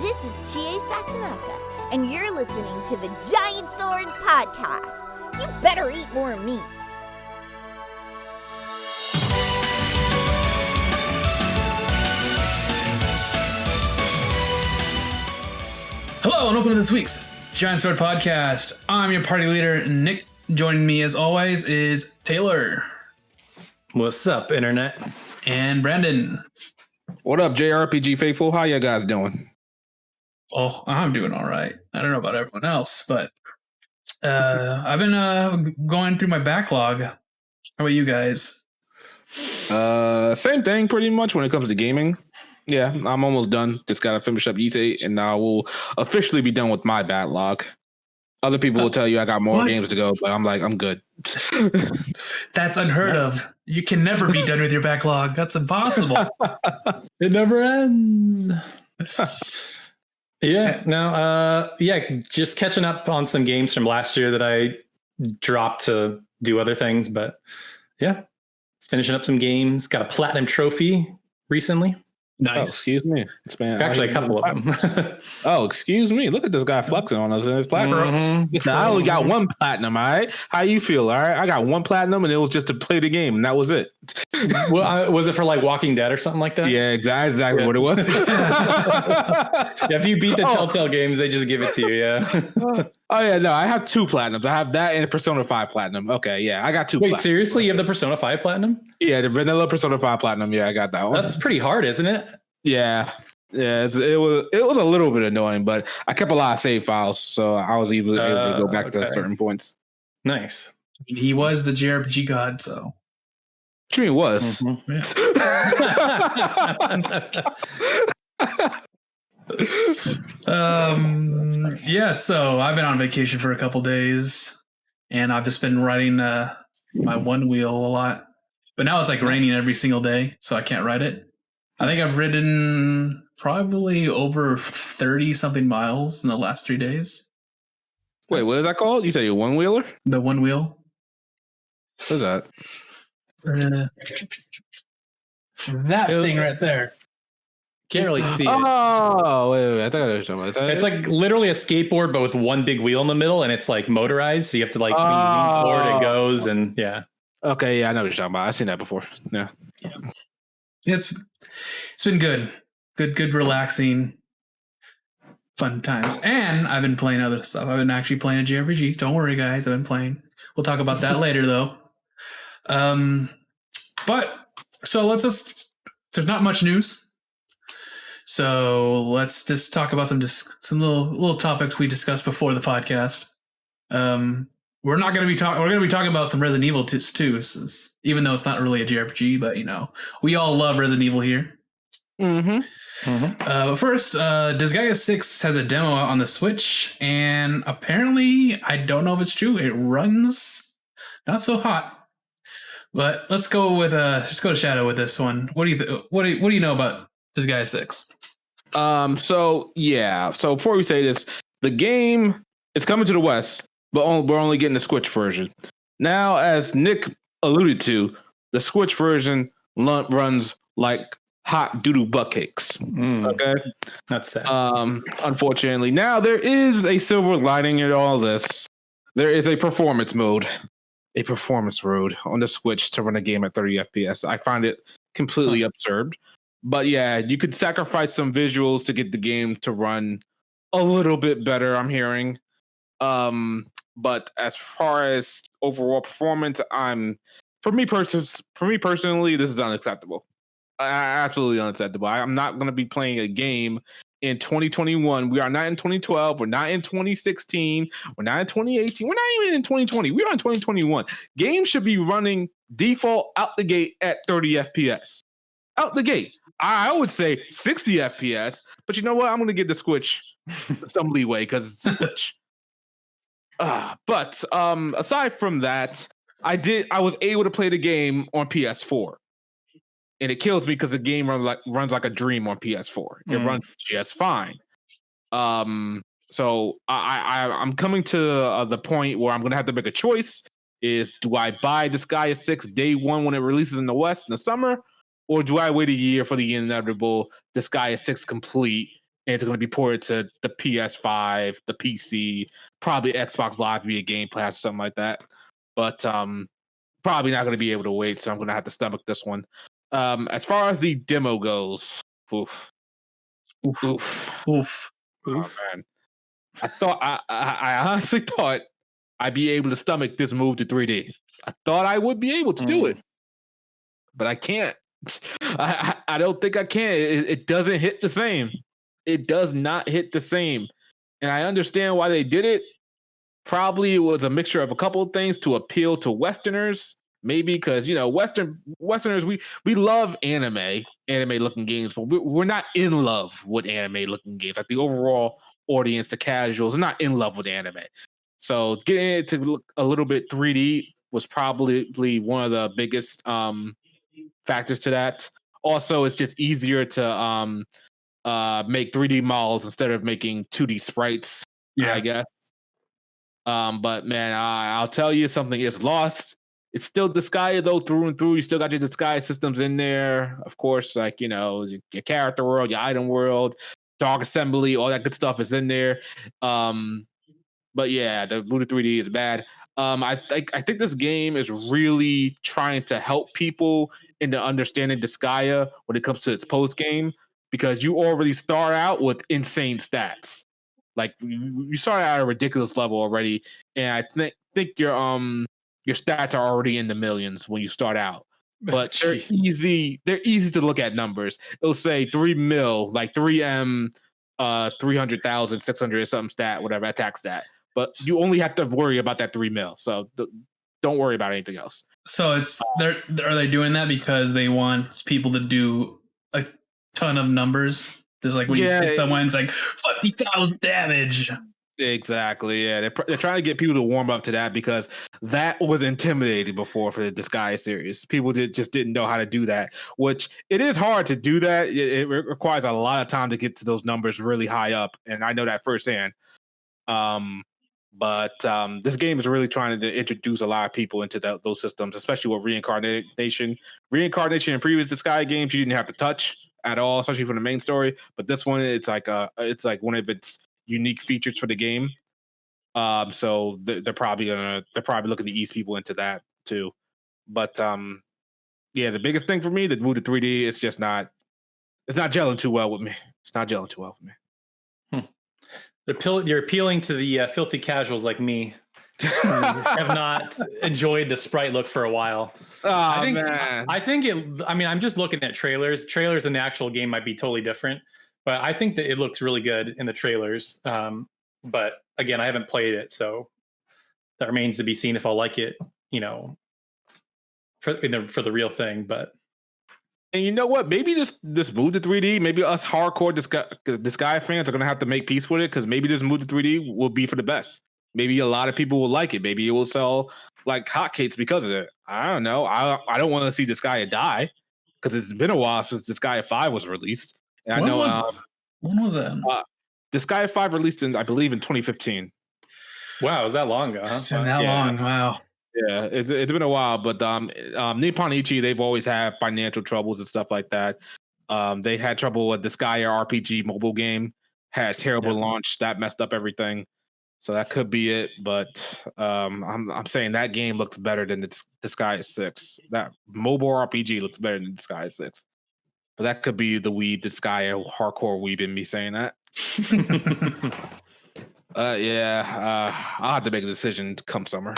This is Chie Satonaka, and you're listening to the Giant Sword Podcast. You better eat more meat. Hello and welcome to this week's Giant Sword Podcast. I'm your party leader, Nick. Joining me as always is Taylor. What's up, Internet? And Brandon. What up, JRPG faithful? How you guys doing? Oh, I'm doing all right. I don't know about everyone else, but I've been going through my backlog. How about you guys? Same thing pretty much when it comes to gaming. Yeah, I'm almost done. Just gotta finish up Ys 8 and I will officially be done with my backlog. Other people will tell you I got more games to go, but I'm like, I'm good. That's unheard of. You can never be done with your backlog. That's impossible. It never ends. Just catching up on some games from last year that I dropped to do other things, but yeah, finishing up some games. Got a platinum trophy recently. Nice. Oh, excuse me. Actually, a couple of them. Oh, excuse me. Look at this guy flexing on us in his platinum. Mm-hmm. I only got one platinum, all right? How you feel, all right? I got one platinum and it was just to play the game and that was it. Well, was it for like Walking Dead or something like that? Yeah, exactly what it was. If you beat the Telltale games, they just give it to you, yeah. Oh, yeah, no, I have two platinums. I have that and a Persona 5 platinum. Okay, yeah, I got two Wait, platinums. seriously? You have the Persona 5 platinum? Yeah, the vanilla Persona 5 platinum. Yeah, I got that one. That's pretty hard, isn't it? Yeah. It was a little bit annoying, but I kept a lot of save files, so I was able to go back to certain points. Nice. He was the JRPG god, so. What do you mean was? Yeah, so I've been on vacation for a couple days, and I've just been riding my one wheel a lot. But now it's like raining every single day, so I can't ride it. I think I've ridden probably over 30-something miles in the last 3 days. Wait, what is that called? You say a one-wheeler? The one wheel. What is that? That thing right there. Can't really see it. Oh, wait. I thought I was talking about that. It's like literally a skateboard, but with one big wheel in the middle, and it's like motorized. So you have to like lean forward it goes, and yeah. Okay, yeah, I know what you're talking about. I've seen that before. Yeah. It's been good, relaxing, fun times, and I've been playing other stuff. I've been actually playing a JRPG. Don't worry, guys. I've been playing. We'll talk about that later, though. But so let's just. There's not much news. So let's just talk about some little topics we discussed before the podcast. We're going to be talking about some Resident Evil 2, even though it's not really a JRPG, but we all love Resident Evil here. But first, Disgaea 6 has a demo out on the Switch, and apparently, I don't know if it's true, it runs not so hot. But let's go to Shadow with this one. What do you know about Disgaea 6? So before we say this, the game is coming to the West, but we're only getting the Switch version. Now, as Nick alluded to, the Switch version runs like hot doo-doo butt cakes. Okay? That's sad. Unfortunately. Now, there is a silver lining in all this. There is a performance mode on the Switch to run a game at 30 FPS. I find it completely absurd. But yeah, you could sacrifice some visuals to get the game to run a little bit better, I'm hearing. But as far as overall performance, for me personally, this is unacceptable. Absolutely unacceptable. I'm not going to be playing a game in 2021. We are not in 2012. We're not in 2016. We're not in 2018. We're not even in 2020. We are in 2021. Games should be running default out the gate at 30 FPS. Out the gate. I would say 60 FPS, but you know what? I'm going to give the Switch some leeway because it's Switch. But aside from that, I was able to play the game on PS4, and it kills me because the game runs like a dream on PS4. It runs just fine. So I'm coming to the point where I'm going to have to make a choice: do I buy Disgaea 6 day one when it releases in the West in the summer, or do I wait a year for the inevitable Disgaea 6 complete and it's going to be ported to the PS5, the PC, probably Xbox Live via Game Pass or something like that. But probably not going to be able to wait, so I'm going to have to stomach this one. As far as the demo goes, oof. Oh man, I honestly thought I'd be able to stomach this move to 3D. I thought I would be able to do it, but I can't. I don't think I can. It doesn't hit the same. It does not hit the same, and I understand why they did it. Probably it was a mixture of a couple of things to appeal to Westerners. Maybe because Westerners we love anime looking games, but we're not in love with anime looking games. Like the overall audience, the casuals, are not in love with anime. So getting it to look a little bit 3D was probably one of the biggest factors to that. Also, it's just easier to make 3D models instead of making 2D sprites. Yeah, I guess. But man, I'll tell you something is lost. It's still Disgaea though through and through. You still got your Disgaea systems in there, of course. Like your character world, your item world, dog assembly, all that good stuff is in there. But yeah, the Buddha 3D is bad. I think this game is really trying to help people into understanding Disgaea when it comes to its post game, because you already start out with insane stats. Like you start out at a ridiculous level already, and I think your stats are already in the millions when you start out. But they're easy to look at numbers. It'll say 3 mil, like 3M, 300,000, 600 or something stat, whatever attack stat. But you only have to worry about that 3 mil. So don't worry about anything else. So are they doing that because they want people to do a ton of numbers? Just like when you hit someone, it's like 50,000 damage. Exactly. Yeah, they're trying to get people to warm up to that, because that was intimidating before for the Disgaea series. People just didn't know how to do that, which it is hard to do that. It requires a lot of time to get to those numbers really high up, and I know that firsthand. But this game is really trying to introduce a lot of people into those systems, especially with reincarnation. Reincarnation in previous Disgaea games you didn't have to touch at all, especially for the main story. But this one, it's like one of its unique features for the game. So they're probably looking to ease people into that too. But yeah, the biggest thing for me, the move to 3D, it's not gelling too well with me. It's not gelling too well with me. You're appealing to the filthy casuals like me, who have not enjoyed the sprite look for a while. Man. I think I'm just looking at trailers. Trailers in the actual game might be totally different, but I think that it looks really good in the trailers. But again, I haven't played it, so that remains to be seen if I'll like it, for the real thing. But and you know what? Maybe this move to 3D, maybe us hardcore Disgaea fans are going to have to make peace with it, because maybe this move to 3D will be for the best. Maybe a lot of people will like it. Maybe it will sell like hotcakes because of it. I don't know. I don't want to see Disgaea die, because it's been a while since Disgaea 5 was released. And when was that? Disgaea 5 released I believe in 2015. Wow, is that long ago? Huh? It's been that long. Wow. Yeah, it's been a while, but Nippon Ichi, they've always had financial troubles and stuff like that. They had trouble with Disgaea RPG mobile game, had a terrible launch that messed up everything. So that could be it, but I'm saying that game looks better than the Disgaea 6. That mobile RPG looks better than Disgaea 6. But that could be the Disgaea hardcore weeb in me saying that. I'll have to make a decision come summer.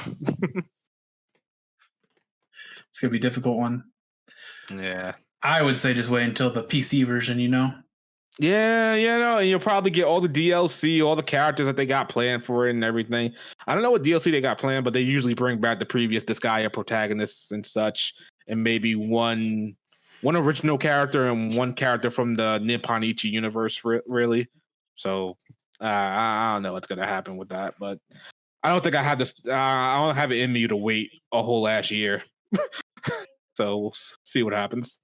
It's gonna be a difficult one. Yeah, I would say just wait until the PC version. Yeah, and you'll probably get all the DLC, all the characters that they got planned for it and everything. I don't know what DLC they got planned, but they usually bring back the previous Disgaea protagonists and such, and maybe one original character and one character from the Nippon Ichi universe, really. So I don't know what's gonna happen with that, but I don't think I have this. I don't have it in me to wait a whole last year. So we'll see what happens.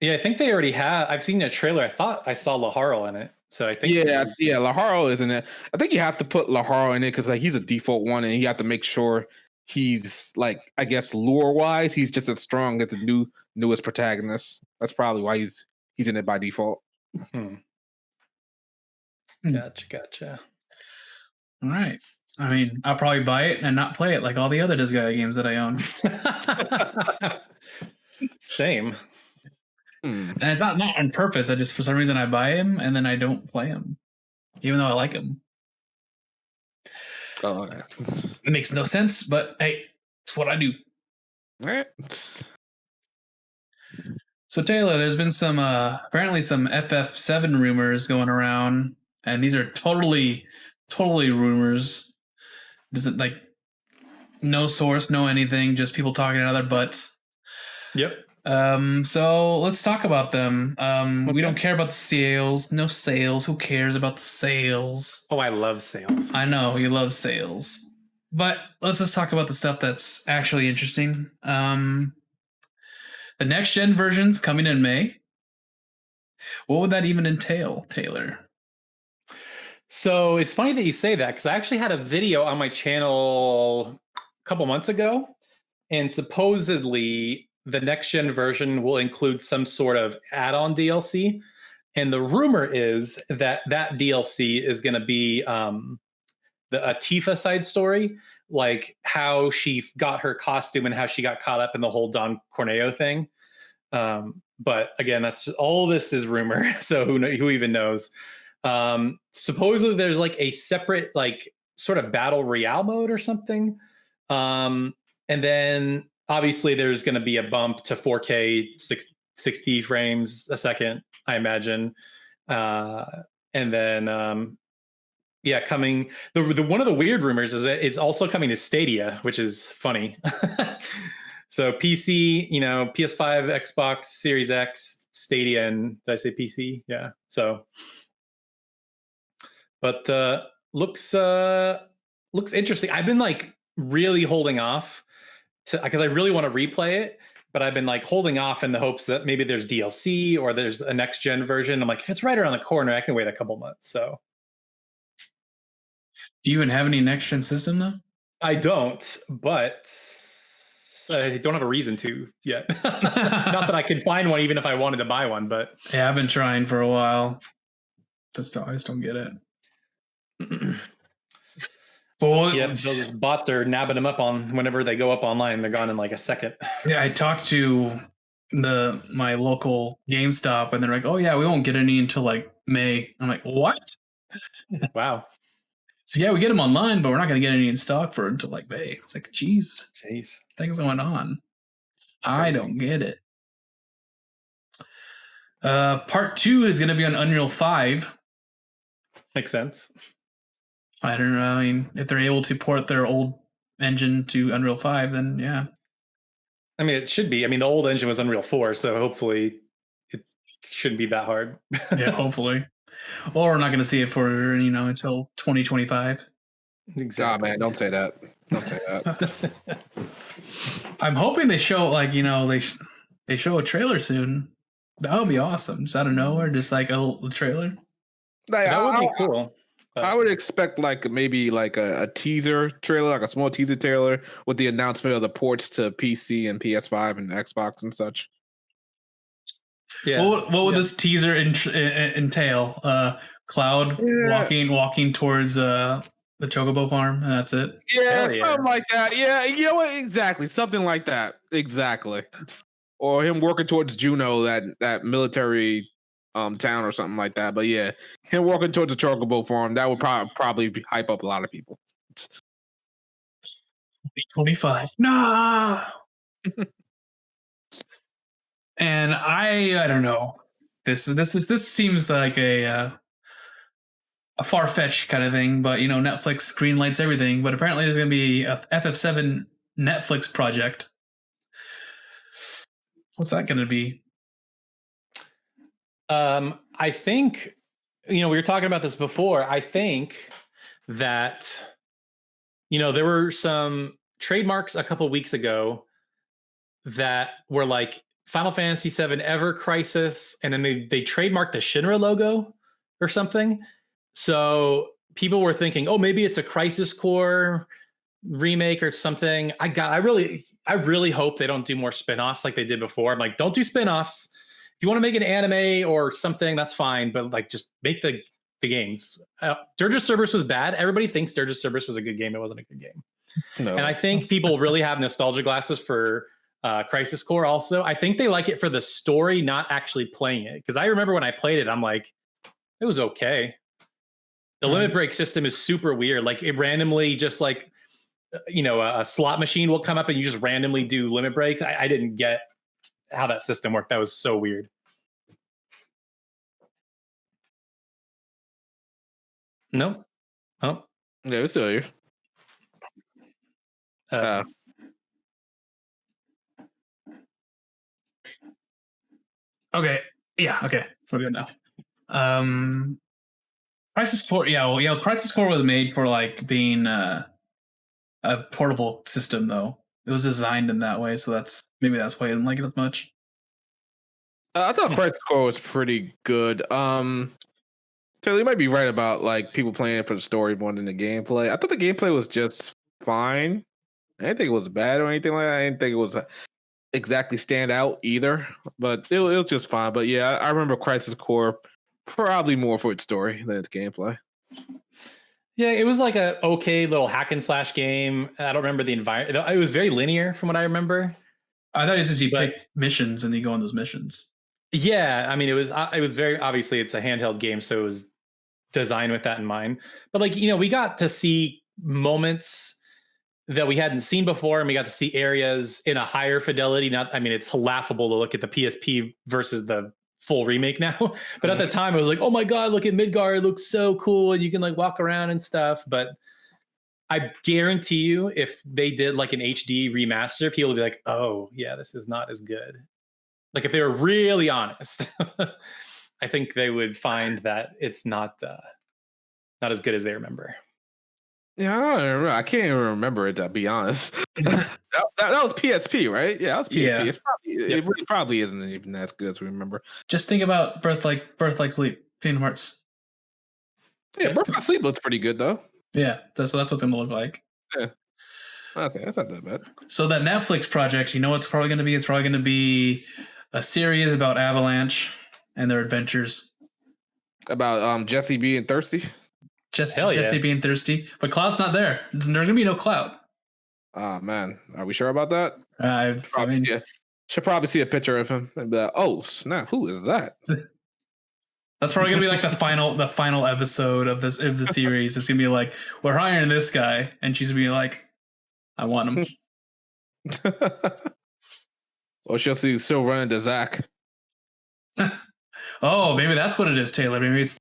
Yeah, I think they already have. I've seen a trailer. I thought I saw Laharo in it. So I think Laharo is in it. I think you have to put Laharo in it because he's a default one, and you have to make sure he's I guess lore wise, he's just as strong as the newest protagonist. That's probably why he's in it by default. Gotcha. All right. I mean, I'll probably buy it and not play it like all the other Disgaea games that I own. Same. And it's not on purpose. I just, for some reason, I buy him and then I don't play him, even though I like him. Oh, okay. It makes no sense, but hey, it's what I do. All right. So Taylor, there's been some apparently some FF7 rumors going around, and these are totally rumors. This is like no source, no anything, just people talking out of their butts. Yep. So let's talk about them. We don't care about the sales. No sales. Who cares about the sales? Oh, I love sales. I know you love sales, but let's just talk about the stuff that's actually interesting. The next gen version's coming in May. What would that even entail, Taylor? So it's funny that you say that, because I actually had a video on my channel a couple months ago, and supposedly the next gen version will include some sort of add-on DLC. And the rumor is that DLC is going to be a Tifa side story, like how she got her costume and how she got caught up in the whole Don Corneo thing. But again, that's just, all this is rumor. So who even knows? Supposedly there's like a separate, like sort of battle royale mode or something. And then obviously there's going to be a bump to 4K 60 frames a second, I imagine. And then, yeah, coming. The one of the weird rumors is that it's also coming to Stadia, which is funny. So PC, PS5, Xbox Series X, Stadia, and did I say PC? Yeah. So, but looks interesting. I've been like really holding off because I really want to replay it, but I've been like holding off in the hopes that maybe there's DLC or there's a next gen version. I'm like, if it's right around the corner, I can wait a couple months. So. Do you even have any next gen system though? I don't, but I don't have a reason to yet. Not that I can find one, even if I wanted to buy one. But yeah, I've been trying for a while. I just don't get it. Well, yeah, those bots are nabbing them up on whenever they go up online. They're gone in like a second. Yeah, I talked to my local GameStop, and they're like, "Oh yeah, we won't get any until like May." I'm like, "What?" Wow. So yeah, we get them online, but we're not going to get any in stock for until like May. It's like, jeez, things going on. I don't get it. Part 2 is going to be on Unreal 5. Makes sense. I don't know. I mean, if they're able to port their old engine to Unreal 5, then yeah. I mean, it should be. I mean, the old engine was Unreal 4, so hopefully it shouldn't be that hard. Yeah, hopefully. Or we're not going to see it for, until 2025. Exactly. Oh, man, don't say that. Don't say that. I'm hoping they show, they show a trailer soon. That would be awesome. Just out of nowhere, just like a trailer. That would be cool. I would expect maybe a teaser trailer, like a small teaser trailer with the announcement of the ports to PC and PS5 and Xbox and such. Yeah. What would this teaser entail? Cloud walking towards the Chocobo farm, and that's it. Yeah, something like that. Yeah, you know what? Exactly, something like that. Exactly. Or him working towards Juno, that military town or something like that. But yeah, him walking towards the Chocobo farm, that would probably hype up a lot of people. 25. No. And I don't know. This seems like a far-fetched kind of thing, but Netflix greenlights everything. But apparently, there's going to be a FF7 Netflix project. What's that going to be? I think we were talking about this before. I think that there were some trademarks a couple weeks ago that were like Final Fantasy VII Ever Crisis, and then they trademarked the Shinra logo or something. So people were thinking, oh, maybe it's a Crisis Core remake or something. I really hope they don't do more spinoffs like they did before. I'm like, don't do spinoffs. If you want to make an anime or something, that's fine, but like just make the the games. Dirge of Cerberus was bad. Everybody thinks Dirge of Cerberus was a good game. It wasn't a good game. No. And I think people really have nostalgia glasses for Crisis Core also. I think they like it for the story, not actually playing it. Because I remember when I played it, I'm like, it was okay. The limit break system is super weird. Like it randomly just like, a slot machine will come up and you just randomly do limit breaks. I didn't get how that system worked. That was so weird. No. Oh. Yeah, it's still here. Okay. Yeah. Okay. We're good now. Crisis Core. Yeah. Crisis Core was made for like being a portable system, though. It was designed in that way, so that's why I didn't like it as much. I thought Crisis Core was pretty good. Taylor, you might be right about like people playing it for the story more than the gameplay. I thought the gameplay was just fine. I didn't think it was bad or anything like that. I didn't think it was exactly stand out either, but it was just fine. But yeah, I remember Crisis Core probably more for its story than its gameplay. Yeah, it was like a okay little hack and slash game. I don't remember the environment. It was very linear from what I remember. I thought it was just you pick missions and you go on those missions. Yeah, I mean, it was very obviously it's a handheld game, so it was designed with that in mind. But like, we got to see moments that we hadn't seen before, and we got to see areas in a higher fidelity. It's laughable to look at the PSP versus the full remake now. But at the time, I was like, oh my God, look at Midgar. It looks so cool. And you can like walk around and stuff. But I guarantee you, if they did like an HD remaster, people would be like, oh yeah, this is not as good. Like if they were really honest, I think they would find that it's not as good as they remember. Yeah, I don't remember. I can't even remember it, to be honest. that was PSP, right? Yeah, that was PSP. Yeah. It really probably isn't even as good as we remember. Just think about Birth Like Sleep, Kingdom Hearts. Yeah, Birth Like Sleep looks pretty good though. Yeah, that's what it's gonna look like. Yeah. Okay, that's not that bad. So that Netflix project, you know what it's probably gonna be? It's probably gonna be a series about Avalanche and their adventures. About Jesse being thirsty. Jesse being thirsty, but Cloud's not there. There's gonna be no Cloud. Ah man, are we sure about that? Should probably see a picture of him and be like, "Oh snap, who is that?" That's probably gonna be like the final episode of the series. It's gonna be like, we're hiring this guy, and she's gonna be like, I want him. Or she'll run into Zach. Oh, maybe that's what it is, Taylor. Maybe it's.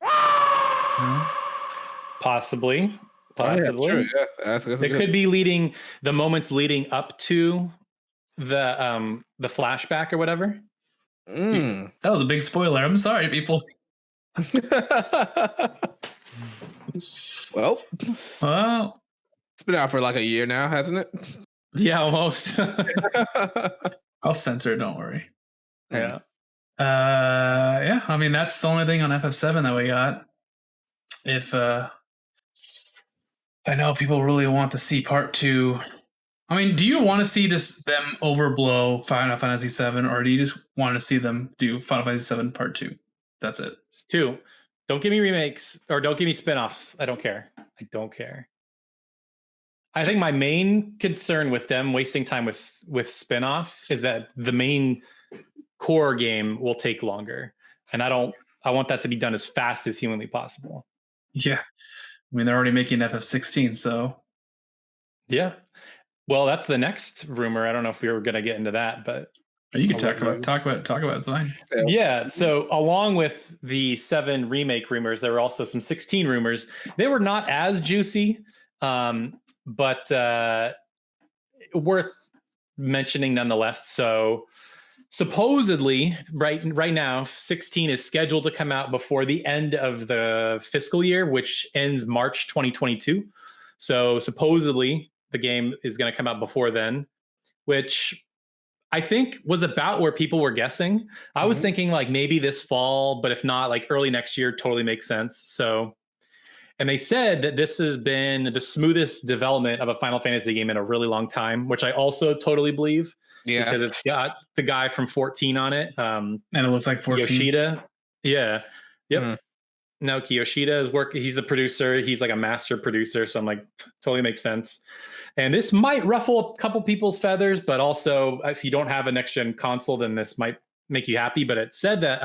Possibly. Oh, yeah, sure. Yeah. That's it could be the moments leading up to the flashback or whatever. That was a big spoiler. I'm sorry, people. Well, it's been out for like a year now, hasn't it? Yeah, almost. I'll censor it. Don't worry. Yeah. Yeah. I mean, that's the only thing on FF7 that we got. If I know people really want to see part 2. I mean, do you want to see them overblow Final Fantasy 7, or do you just want to see them do Final Fantasy 7 part 2? That's it. 2. Don't give me remakes or don't give me spinoffs. I don't care. I think my main concern with them wasting time with spinoffs is that the main core game will take longer, and I want that to be done as fast as humanly possible. Yeah. I mean, they're already making FF16, so. Yeah. Well, that's the next rumor. I don't know if we were going to get into that, but you can talk about it. It's fine. Yeah. So along with the 7 remake rumors, there were also some 16 rumors. They were not as juicy, but worth mentioning nonetheless. So supposedly right now 16 is scheduled to come out before the end of the fiscal year, which ends March 2022. So supposedly the game is going to come out before then, which I think was about where people were guessing. I was thinking like maybe this fall, but if not, like early next year totally makes sense. So, and they said that this has been the smoothest development of a Final Fantasy game in a really long time, which I also totally believe. Yeah, because it's got the guy from 14 on it. And it looks like 14. Yoshida. Yeah. Yep. Naoki Yoshida is working. He's the producer. He's like a master producer. So I'm like, totally makes sense. And this might ruffle a couple people's feathers, but also if you don't have a next gen console, then this might make you happy. But it said that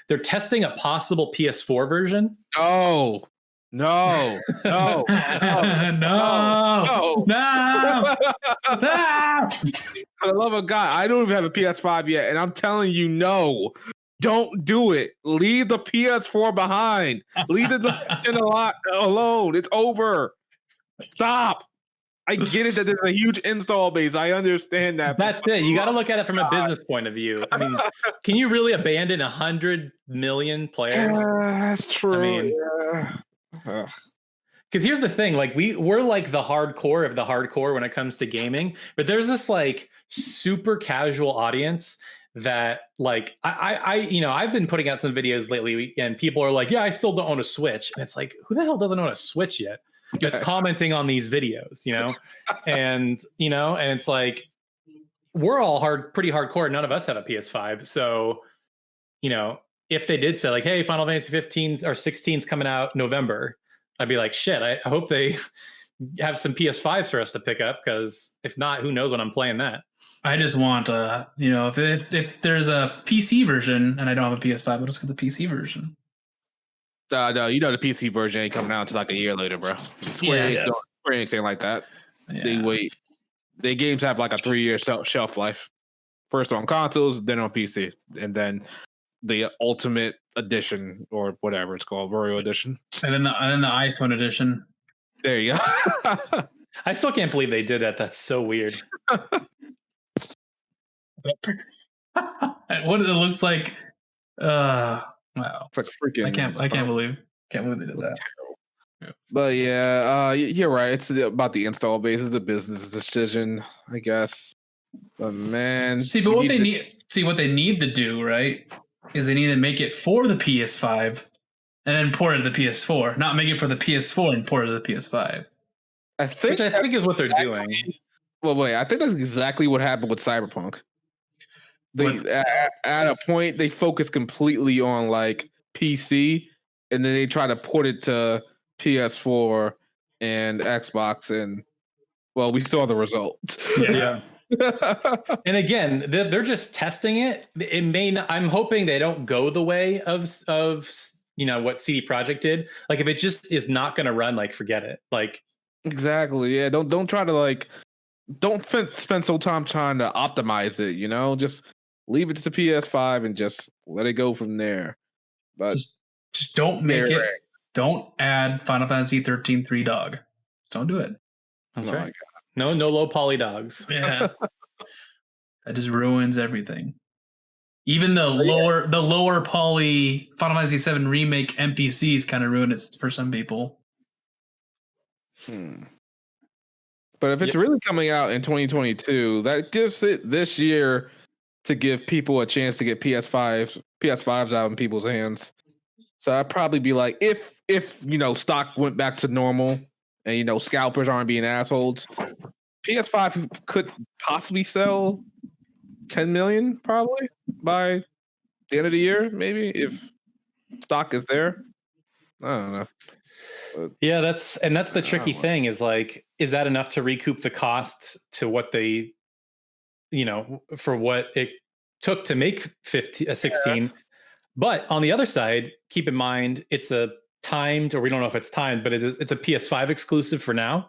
they're testing a possible PS4 version. No. No. No. no, No. no. For the love of God, I don't even have a PS5 yet, and I'm telling you, no. Don't do it. Leave the PS4 behind. Leave the next-gen alone. It's over. Stop. I get it that there's a huge install base. I understand that. That's it. You got to look at it from a business point of view. I mean, can you really abandon 100 million players? That's true. I mean, because here's the thing, like we're like the hardcore of the hardcore when it comes to gaming, but there's this like super casual audience that like I've been putting out some videos lately and people are like, yeah, I still don't own a Switch. And it's like, who the hell doesn't own a Switch yet? That's commenting on these videos, and it's like, we're all pretty hardcore. None of us have a PS5. So, if they did say like, hey, Final Fantasy 15 or 16 is coming out November, I'd be like, shit, I hope they have some PS5s for us to pick up, because if not, who knows when I'm playing that. I just want if there's a PC version and I don't have a PS5, I'll just get the PC version. No, the PC version ain't coming out until like a year later, bro. Square Enix ain't like that. Yeah. They wait. Their games have like a 3-year shelf life. First on consoles, then on PC, and then the Ultimate Edition or whatever it's called, Royal Edition, and then the iPhone edition. There you go. I still can't believe they did that. That's so weird. What it looks like. Wow. It's like a freaking. I can't believe they did that. Yeah. But yeah, you're right. It's about the install base. It's a business decision, I guess. But man, what they need to do, right, is they need to make it for the PS5 and then port it to the PS4, not make it for the PS4 and port it to the PS5. Which I think is what they're doing. Well, wait, I think that's exactly what happened with Cyberpunk. At a point, they focus completely on like PC, and then they try to port it to PS4 and Xbox, and well, we saw the result. Yeah. And again, they're just testing it. I'm hoping they don't go the way of what CD Projekt did. Like, if it just is not going to run, like, forget it. Like, exactly. Yeah. Don't try to don't spend so time trying to optimize it. Just leave it to the PS5 and just let it go from there. But just don't make it. Don't add Final Fantasy 13 3 dog. Just don't do it. That's right. No low poly dogs. Yeah. That just ruins everything. Even the lower poly Final Fantasy 7 Remake NPCs kind of ruin it for some people. But if it's really coming out in 2022, that gives it this year to give people a chance to get PS5s out in people's hands. So I'd probably be like, if stock went back to normal and scalpers aren't being assholes, PS5 could possibly sell 10 million probably by the end of the year, maybe, if stock is there. I don't know. But, yeah, that's the tricky thing is like, is that enough to recoup the costs to what they, for what it took to make 16? Yeah. But on the other side, keep in mind, it's a timed, or we don't know if it's timed, but it's a PS5 exclusive for now.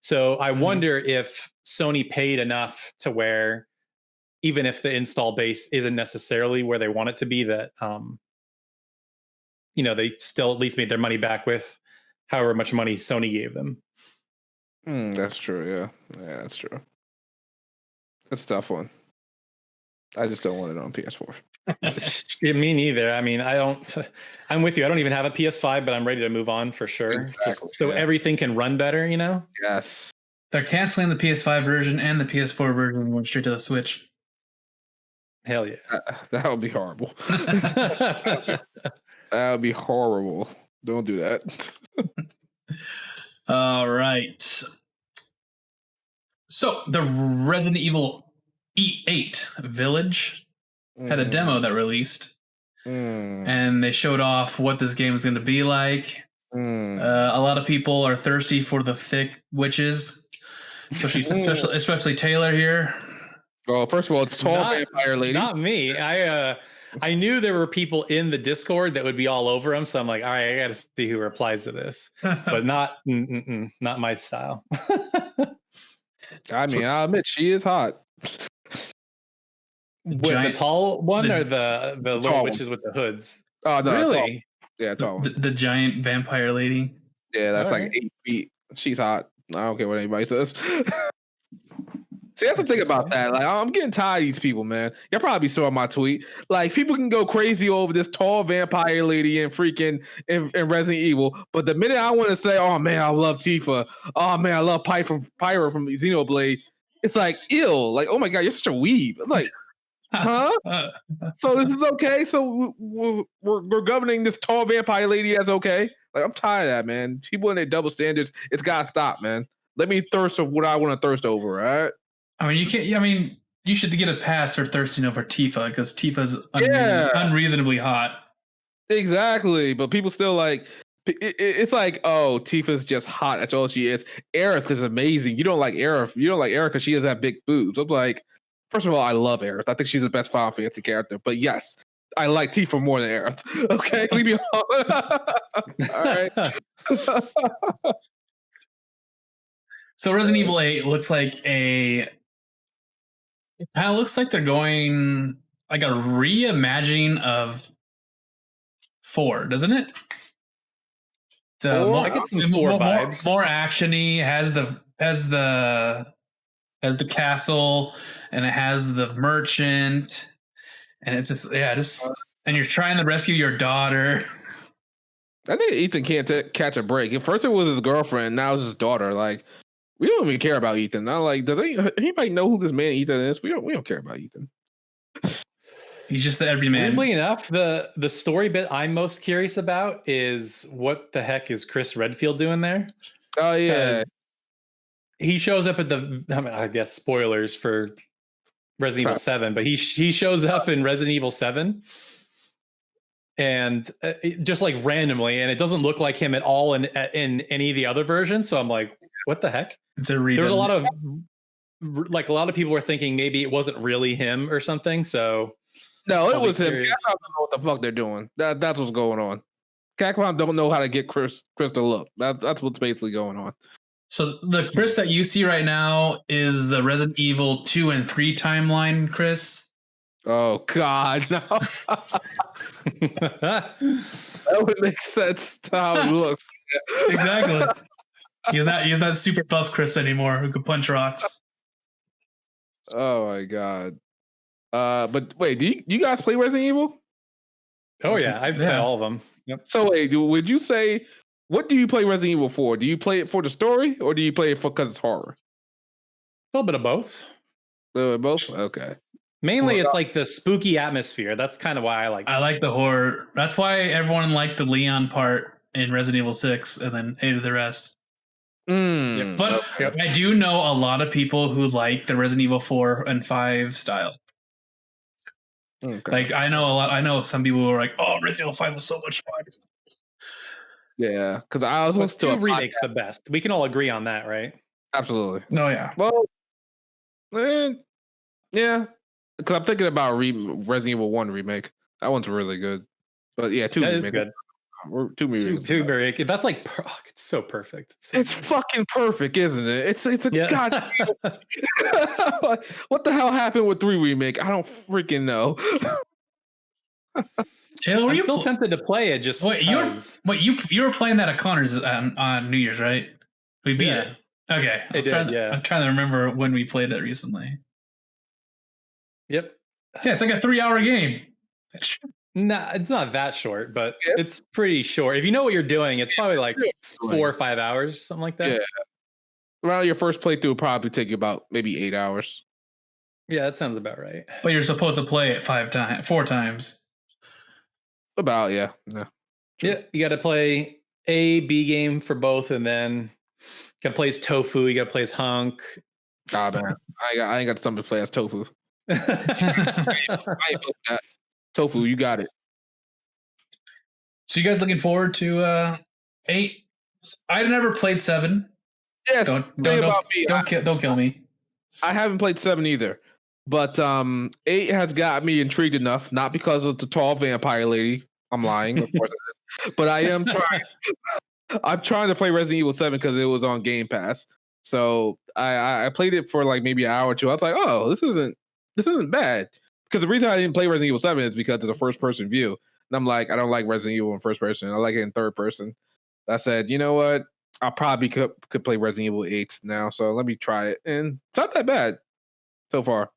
So I wonder if Sony paid enough to where, even if the install base isn't necessarily where they want it to be, that they still at least made their money back with however much money Sony gave them. That's true. Yeah, that's true. That's a tough one. I just don't want it on PS4. Me neither. I mean, I'm with you. I don't even have a PS5, but I'm ready to move on for sure. Exactly, just so everything can run better, Yes. They're canceling the PS5 version and the PS4 version and going straight to the Switch. Hell yeah. That would be horrible. That would be horrible. Don't do that. All right. So the Resident Evil 8 Village had a demo that released. and they showed off what this game is going to be like. A lot of people are thirsty for the thick witches, especially Taylor here. Well, first of all, it's tall vampire lady. Not me. I knew there were people in the Discord that would be all over him, so I'm like, all right, I got to see who replies to this, but not my style. I mean, I'll admit she is hot. With the tall one or the little witches with the hoods? Oh no, really? Yeah, tall one. The giant vampire lady. Yeah, that's like 8 feet. She's hot. I don't care what anybody says. See, that's the thing about that. Like, I'm getting tired of these people, man. You'll probably saw my tweet. Like, people can go crazy over this tall vampire lady in freaking in Resident Evil, but the minute I want to say, "Oh man, I love Tifa," "Oh man, I love Pyro from Xenoblade," it's like, ill. Like, oh my god, you're such a weeb. I'm like, huh? So this is okay? So we're governing this tall vampire lady as okay? Like, I'm tired of that, man. People in their double standards, it's gotta stop, man. Let me thirst of what I want to thirst over, all right? I mean, you can't. I mean, you should get a pass for thirsting over Tifa because Tifa's unreasonably hot. Exactly, but people still like. It's like, oh, Tifa's just hot. That's all she is. Aerith is amazing. You don't like Aerith. You don't like Aerith because she has that big boobs. I'm like, first of all, I love Aerith. I think she's the best Final Fantasy character. But yes, I like Tifa more than Aerith. Okay, leave me alone. All right. So Resident Evil 8 looks like it kind of looks like they're going like a reimagining of 4, doesn't it? So I get some 4 vibes. More actiony. Has the castle, and it has the merchant, and it's just and you're trying to rescue your daughter. I think Ethan can't catch a break. At first it was his girlfriend, now it's his daughter. Like, we don't even care about Ethan. Not like, does anybody know who this man Ethan is? We don't care about Ethan. He's just the everyman. Weirdly enough, the story bit I'm most curious about is what the heck is Chris Redfield doing there? Oh yeah, he shows up at I guess spoilers for Resident Evil 7, but he shows up in Resident Evil 7. And just like randomly, and it doesn't look like him at all in any of the other versions. So I'm like, what the heck? It's a redundant. There's a lot of people were thinking maybe it wasn't really him or something. So no, it was him. Capcom don't know what the fuck they're doing. That's what's going on. Capcom don't know how to get Chris to look. That's what's basically going on. So the Chris that you see right now is the Resident Evil 2 and 3 timeline, Chris. Oh God, no. That would make sense to how he looks. Exactly. He's not super buff Chris anymore who can punch rocks. Oh my God. But wait, do you guys play Resident Evil? Oh yeah, I've played all of them. Yep. So wait, would you say, what do you play Resident Evil for? Do you play it for the story, or do you play it because it's horror? A little bit of both. Both? Okay. Mainly, it's like the spooky atmosphere. That's kind of why I like it. I like the horror. That's why everyone liked the Leon part in Resident Evil 6 and then hated the rest. But I do know a lot of people who like the Resident Evil 4 and 5 style. Okay. Like, I know some people who are like, oh, Resident Evil 5 was so much fun. Yeah, because I was listening to a remake's the best. We can all agree on that, right? Absolutely. No, yeah. Well, yeah. Because I'm thinking about Resident Evil 1 remake. That one's really good. But yeah, 2 that remake. Is good. 2 remakes. 2 remake. That's like, it's so perfect. It's fucking perfect, isn't it? It's a goddamn. What the hell happened with 3 remake? I don't freaking know. Taylor, I'm still tempted to play it. Just you were playing that at Connor's on New Year's, right? We beat it. Okay, I'm trying to remember when we played that recently. Yep. Yeah, it's like a 3-hour game. Nah, it's not that short, but it's pretty short. If you know what you're doing, it's probably like 4 or 5 hours, something like that. Yeah. Around your first playthrough will probably take you about maybe 8 hours. Yeah, that sounds about right. But you're supposed to play it 4 times. About, yeah. Yeah, you got to play A, B game for both, and then you got to play as Tofu, you got to play as Hunk. Ah, man. I ain't got something to play as Tofu. I ain't that. Tofu, you got it. So you guys looking forward to 8? I never played 7. Yes. Don't kill me. I haven't played 7 either, but 8 has got me intrigued enough. Not because of the tall vampire lady. I'm lying, of course it is. But I am trying. I'm trying to play Resident Evil 7 because it was on Game Pass. So I played it for like maybe an hour or two. I was like, oh, this isn't bad. Because the reason I didn't play Resident Evil 7 is because it's a first person view. And I'm like, I don't like Resident Evil in first person. I like it in third person. I said, you know what? I probably could play Resident Evil 8 now. So let me try it. And it's not that bad so far.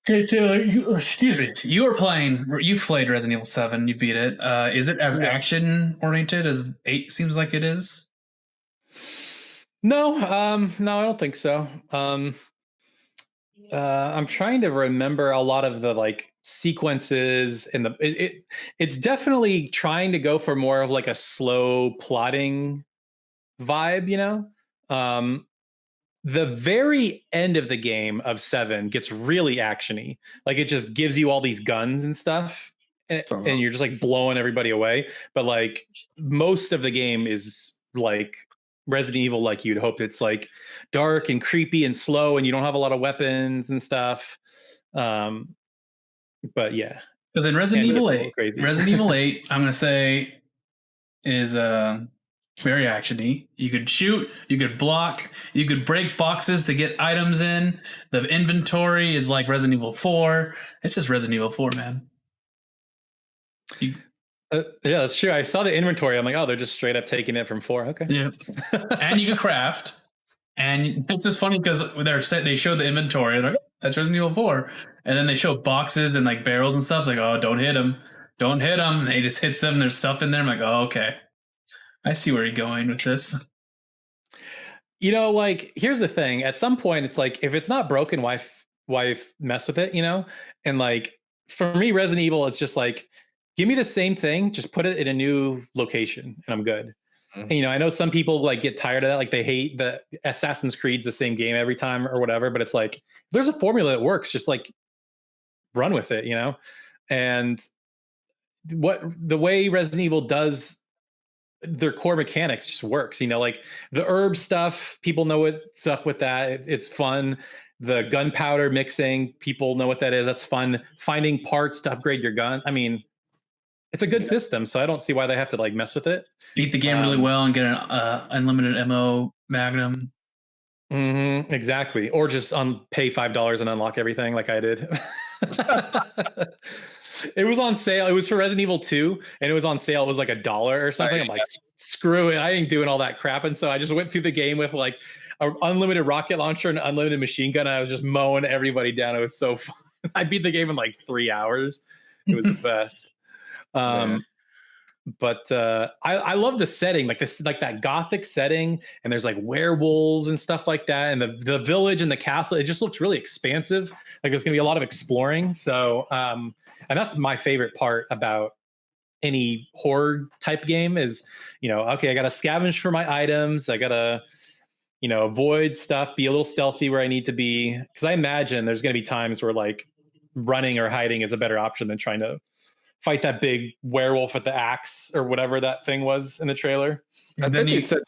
Okay, Taylor, excuse me. You've played Resident Evil 7, you beat it. Is it as action oriented as 8 seems like it is? No, no, I don't think so. I'm trying to remember a lot of the like sequences and it's definitely trying to go for more of like a slow plotting vibe, you know? The very end of the game of 7 gets really actiony. Like it just gives you all these guns and stuff, and you're just like blowing everybody away. But like most of the game is like Resident Evil, like you'd hope. It's like dark and creepy and slow, and you don't have a lot of weapons and stuff. But yeah, because in Resident Evil 8, I'm gonna say is very actiony. You could shoot, you could block, you could break boxes to get items in. The inventory is like Resident Evil 4. It's just Resident Evil 4, man. Yeah, that's true. I saw the inventory. I'm like, oh, they're just straight up taking it from 4. Okay. Yeah. And you could craft. And it's just funny because they show the inventory. They're like, oh, that's Resident Evil 4. And then they show boxes and like barrels and stuff. It's like, oh, don't hit them. Don't hit them. And he just hits them. There's stuff in there. I'm like, oh, okay. I see where you're going with this. You know, like, here's the thing. At some point, it's like, if it's not broken, why mess with it, you know? And like, for me, Resident Evil, it's just like, give me the same thing, just put it in a new location, and I'm good. Mm-hmm. And, you know, I know some people like get tired of that. Like they hate the Assassin's Creed's the same game every time or whatever, but it's like, if there's a formula that works, just like run with it, you know? And the way Resident Evil does their core mechanics just works, you know, like the herb stuff, people know what's up with that. It's fun. The gunpowder mixing, people know what that is. That's fun. Finding parts to upgrade your gun. I mean, it's a good system, so I don't see why they have to like mess with it. Beat the game really well and get an unlimited ammo magnum. Mm-hmm, exactly. Or just pay $5 and unlock everything like I did. It was on sale. It was for Resident Evil 2, and it was on sale. It was like $1 or something. I'm like, screw it. I ain't doing all that crap. And so I just went through the game with like an unlimited rocket launcher and an unlimited machine gun. And I was just mowing everybody down. It was so fun. I beat the game in like 3 hours. It was the best. But I love the setting, like this, like that gothic setting, and there's like werewolves and stuff like that, and the village and the castle. It just looks really expansive. Like there's gonna be a lot of exploring. So and that's my favorite part about any horror type game is, you know, okay, I gotta scavenge for my items. I gotta, you know, avoid stuff, be a little stealthy where I need to be, because I imagine there's gonna be times where like running or hiding is a better option than trying to fight that big werewolf with the axe or whatever that thing was in the trailer. I think they said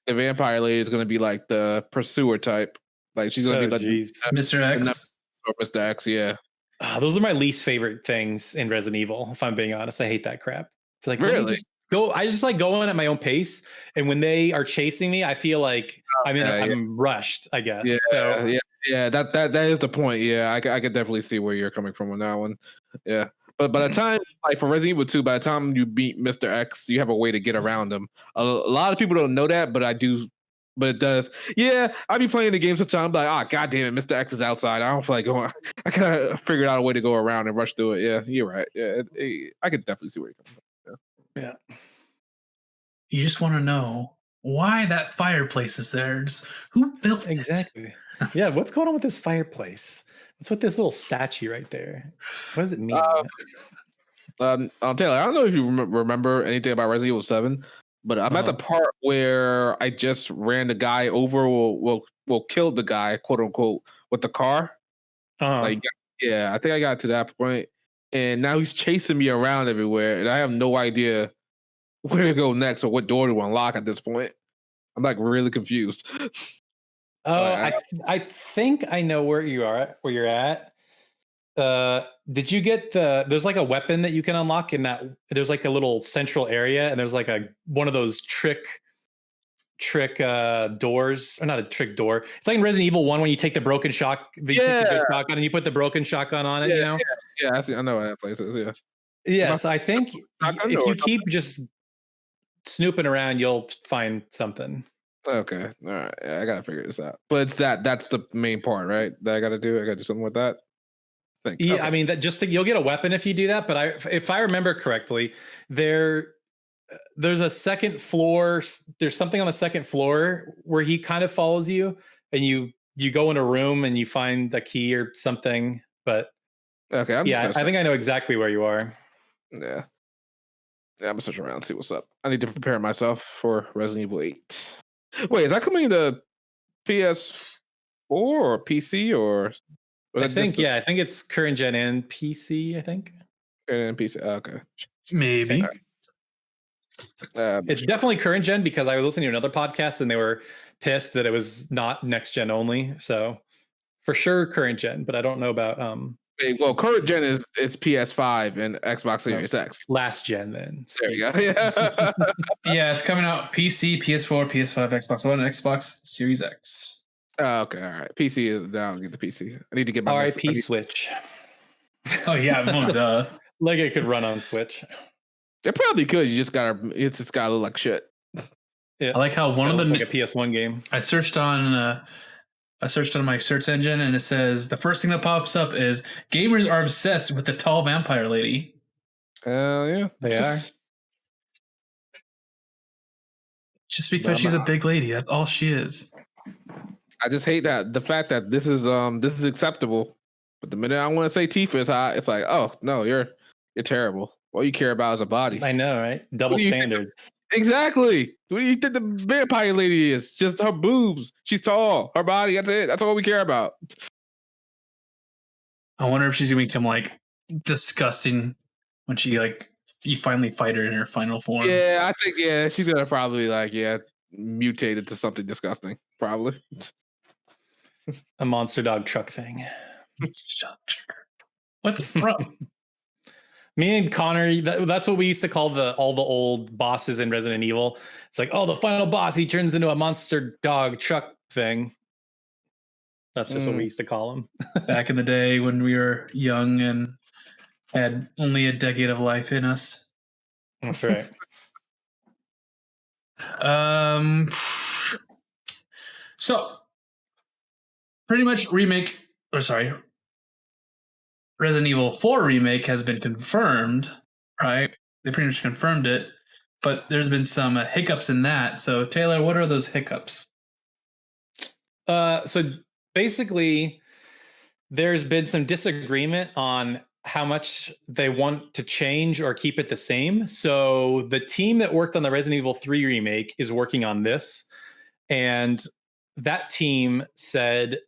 the vampire lady is going to be like the pursuer type. Like she's going to be like Mr. X. Or Mr. X, yeah. Those are my least favorite things in Resident Evil. If I'm being honest, I hate that crap. It's like, really? I just like going at my own pace. And when they are chasing me, I feel like I'm rushed, I guess. Yeah, that is the point. Yeah, I could definitely see where you're coming from on that one. Yeah. But by the time, like for Resident Evil 2, by the time you beat Mr. X, you have a way to get around him. A lot of people don't know that, but I do. But it does. Yeah, I be playing the game sometimes, like, oh, god damn it, Mr. X is outside. I don't feel like going. I gotta figure out a way to go around and rush through it. Yeah, you're right. Yeah, I could definitely see where you're coming from. Yeah. You just want to know why that fireplace is there. Just, who built it? Exactly. Yeah, what's going on with this fireplace? What's with this little statue right there? What does it mean? Taylor, I don't know if you remember anything about Resident Evil 7, but I'm at the part where I just ran the guy over, well killed the guy, quote unquote, with the car. Like, yeah, I think I got to that point, and now he's chasing me around everywhere, and I have no idea where to go next or what door to unlock at this point. I'm like really confused. Oh, I think I know where you are. Where you're at. Did you get there's like a weapon that you can unlock in that there's like a little central area and there's like one of those trick doors, or not a trick door. It's like in Resident Evil 1 when you take the broken shotgun and you put the broken shotgun on it, Yeah, I know where that place is, yeah. Yes, I think if you keep just snooping around, you'll find something. Okay. All right. Yeah, I gotta figure this out. But it's that's the main part, right? That I gotta do. I gotta do something with that. Yeah, okay. I mean you'll get a weapon if you do that. But if I remember correctly, there's a second floor. There's something on the second floor where he kind of follows you, and you go in a room and you find a key or something. But okay, I think I know exactly where you are. Yeah. Yeah, I'm gonna search around and see what's up. I need to prepare myself for Resident Evil 8. Wait, is that coming to PS4 or PC or? I think it's current gen and PC. I think. And PC. Okay. Maybe. It's definitely current gen because I was listening to another podcast and they were pissed that it was not next gen only. So for sure current gen, but I don't know about well, current gen is PS5 and Xbox Series X. Last gen then. There you go. Yeah. Yeah, it's coming out PC, PS4, PS5, Xbox One, and Xbox Series X. Oh, okay, all right. PC is down. Get the PC. I need to get my RIP Switch. Oh yeah, well, duh. Like it could run on Switch. It probably could. You just gotta. It's just gotta look like shit. Yeah, I like how one of the like a PS1 game. I searched on my search engine and it says the first thing that pops up is gamers are obsessed with the tall vampire lady. Yeah, they are. Just because she's a big lady, that's all she is. I just hate that the fact that this is acceptable, but the minute I want to say Tifa is hot, it's like, oh no, you're terrible. All you care about is a body. I know, right? Double standards. Exactly. What do you think the vampire lady is? Just her boobs. She's tall. Her body. That's it. That's all we care about. I wonder if she's gonna become like disgusting when she you finally fight her in her final form. Yeah, I think she's gonna probably mutate into something disgusting. Probably. A monster dog truck thing. What's the problem? Me and Connor, that's what we used to call all the old bosses in Resident Evil. It's like, oh, the final boss, he turns into a monster dog truck thing. That's just what we used to call him. Back in the day when we were young and had only a decade of life in us. That's right. So pretty much Resident Evil 4 Remake has been confirmed, right? They pretty much confirmed it, but there's been some hiccups in that. So Taylor, what are those hiccups? So basically, there's been some disagreement on how much they want to change or keep it the same. So the team that worked on the Resident Evil 3 remake is working on this. And that team said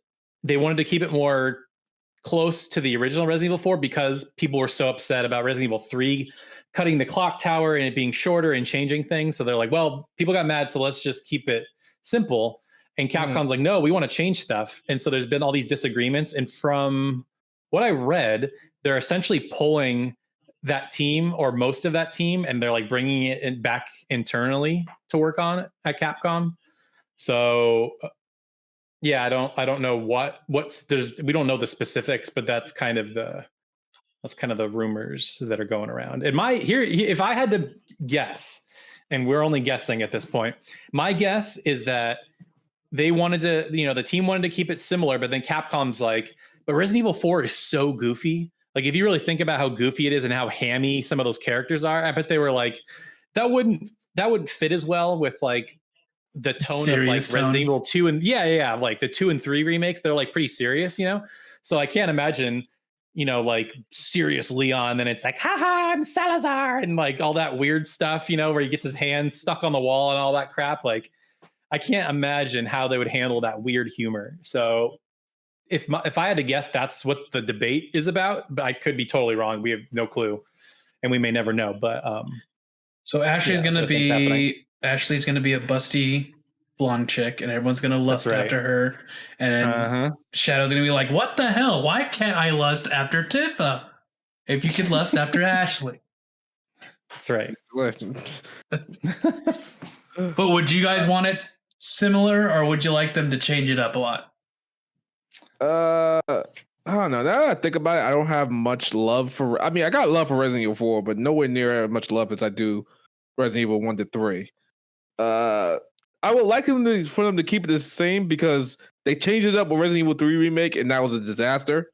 they wanted to keep it more close to the original Resident Evil 4 because people were so upset about Resident Evil 3 cutting the clock tower and it being shorter and changing things. So they're like, well, people got mad, so let's just keep it simple. And Capcom's like, no, we want to change stuff. And so there's been all these disagreements. And from what I read, they're essentially pulling that team or most of that team, and they're like bringing it back internally to work on it at Capcom. So yeah, I don't know we don't know the specifics, but that's kind of the rumors that are going around. And if I had to guess, and we're only guessing at this point, my guess is that they wanted to, the team wanted to keep it similar, but then Capcom's like, but Resident Evil 4 is so goofy. Like, if you really think about how goofy it is and how hammy some of those characters are, I bet they were like, that wouldn't fit as well with like the tone of like Resident Evil 2 and like the 2 and 3 remakes. They're like pretty serious, So I can't imagine, like serious Leon, then it's like, haha, I'm Salazar, and like all that weird stuff, where he gets his hands stuck on the wall and all that crap. Like, I can't imagine how they would handle that weird humor. So if I had to guess, that's what the debate is about, but I could be totally wrong. We have no clue, and we may never know. But So Ashley's Yeah, gonna that's what I think's happening. be a busty blonde chick, and everyone's gonna lust right. after her. And then Shadow's gonna be like, "What the hell? Why can't I lust after Tifa? If you could lust after Ashley." That's right. But would you guys want it similar, or would you like them to change it up a lot? I don't know. Now that I think about it, I don't have much love for. I mean, I got love for Resident Evil 4, but nowhere near as much love as I do Resident Evil 1 to 3. I would like for them to keep it the same because they changed it up with Resident Evil 3 remake, and that was a disaster.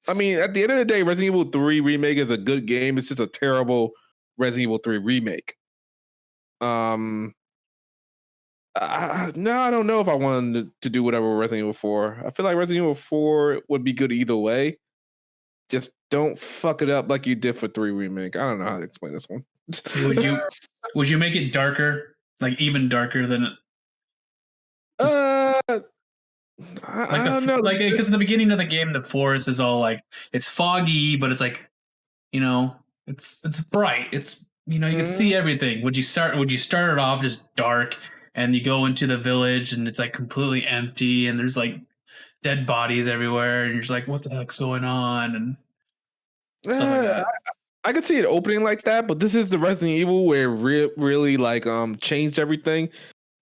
I mean, at the end of the day, Resident Evil 3 remake is a good game. It's just a terrible Resident Evil 3 remake. No, I don't know if I wanted to do whatever with Resident Evil 4. I feel like Resident Evil 4 would be good either way. Just don't fuck it up like you did for 3 remake. I don't know how to explain this one. Would you make it darker, like even darker than it? I don't know. Like, because in the beginning of the game, the forest is all like, it's foggy, but it's like, it's bright. It's, you can see everything. Would you start it off just dark, and you go into the village and it's like completely empty, and there's like dead bodies everywhere, and you're just like, what the heck's going on? And stuff like that. I could see it opening like that, but this is the Resident Evil where it really like changed everything.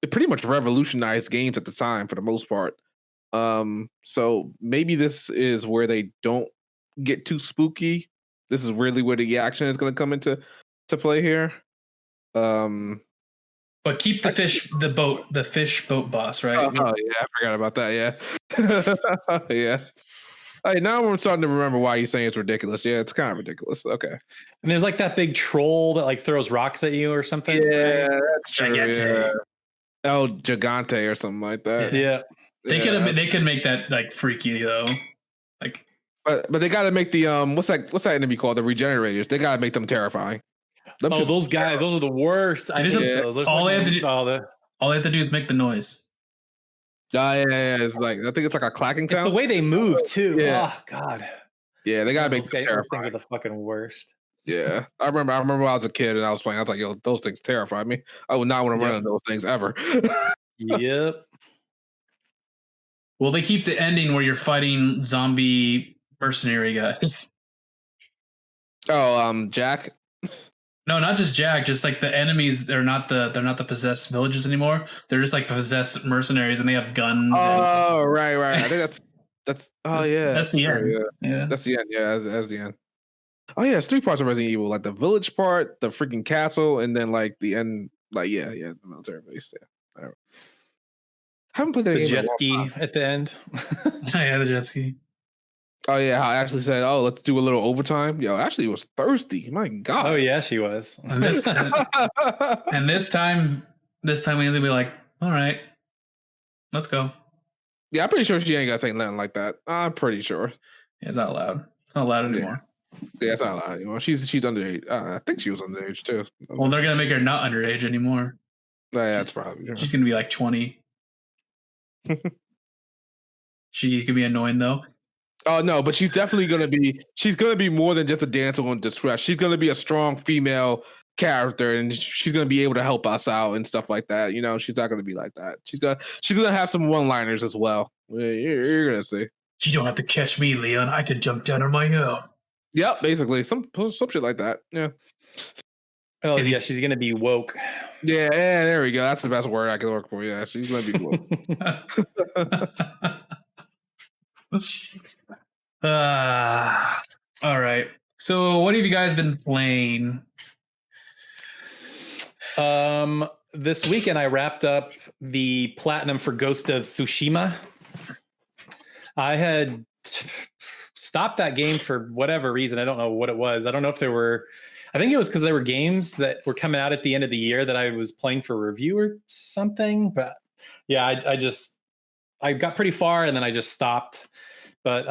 It pretty much revolutionized games at the time for the most part. So maybe this is where they don't get too spooky. This is really where the action is going to come into play here. But keep the fish boat boss, right? Oh yeah, I forgot about that. Yeah, yeah. Hey, now I'm starting to remember why you're saying it's ridiculous. Yeah, it's kind of ridiculous. Okay. And there's like that big troll that like throws rocks at you or something. Yeah, that's true. Gigante. Yeah. El Gigante or something like that. Yeah. They could make that like freaky though. Like, but they got to make the what's that enemy called? The Regenerators. They got to make them terrifying. Those guys, those are the worst. all they have to do is make the noise. Yeah. It's like, I think it's like a clacking sound. It's the way they move too. Yeah. Oh God. Yeah, they gotta make them things terrifying. are the fucking worst. Yeah, I remember when I was a kid and I was playing. I was like, "Yo, those things terrify me. I would not want to run into those things ever." Yep. Well, they keep the ending where you're fighting zombie mercenary guys. Oh, Jack. No, not just Jack. Just like the enemies, they're not the possessed villages anymore. They're just like possessed mercenaries, and they have guns. Oh, right. I think that's. Oh yeah, that's the end. Yeah, that's the end. Yeah, that's the end. Oh yeah, it's 3 parts of Resident Evil, like the village part, the freaking castle, and then like the end. Like the military base. Yeah. I haven't played that the game jet ski at the end. Yeah, the jet ski. Oh yeah, how Ashley said, "Oh, let's do a little overtime." Yo, Ashley was thirsty. My God. Oh yeah, she was. And this time we're gonna be like, all right, let's go. Yeah, I'm pretty sure she ain't gonna say nothing like that. I'm pretty sure. Yeah, it's not allowed. It's not allowed anymore. Yeah, it's not allowed anymore. She's underage. I think she was underage too. Well, they're gonna make her not underage anymore. Yeah, that's probably true. She's gonna be like 20. She could be annoying though. Oh no, but she's definitely gonna be. She's gonna be more than just a dancer in distress. She's gonna be a strong female character, and she's gonna be able to help us out and stuff like that. She's not gonna be like that. She's gonna have some one-liners as well. You're gonna see. You don't have to catch me, Leon. I can jump down on my own. Yep, basically some shit like that. Yeah. Oh yeah, she's gonna be woke. Yeah, there we go. That's the best word I can work for. Yeah, she's gonna be woke. All right. So, what have you guys been playing? This weekend I wrapped up the platinum for Ghost of Tsushima. I had stopped that game for whatever reason. I don't know what it was. I don't know if I think it was because there were games that were coming out at the end of the year that I was playing for review or something. But yeah, I got pretty far and then I just stopped. But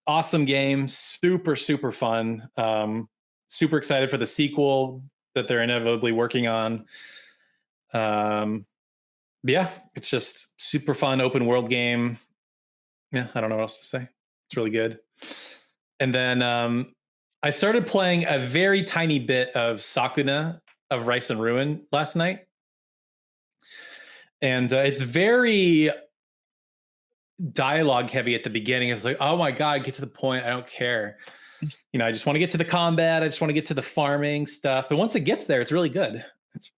awesome game, super, super fun. Super excited for the sequel that they're inevitably working on. Yeah, it's just super fun open world game. Yeah, I don't know what else to say. It's really good. And then I started playing a very tiny bit of Sakuna of Rice and Ruin last night, and it's very dialogue heavy at the beginning. It's like, oh my god, get to the point. I don't care. I just want to get to the combat. I just want to get to the farming stuff. But once it gets there, it's really good.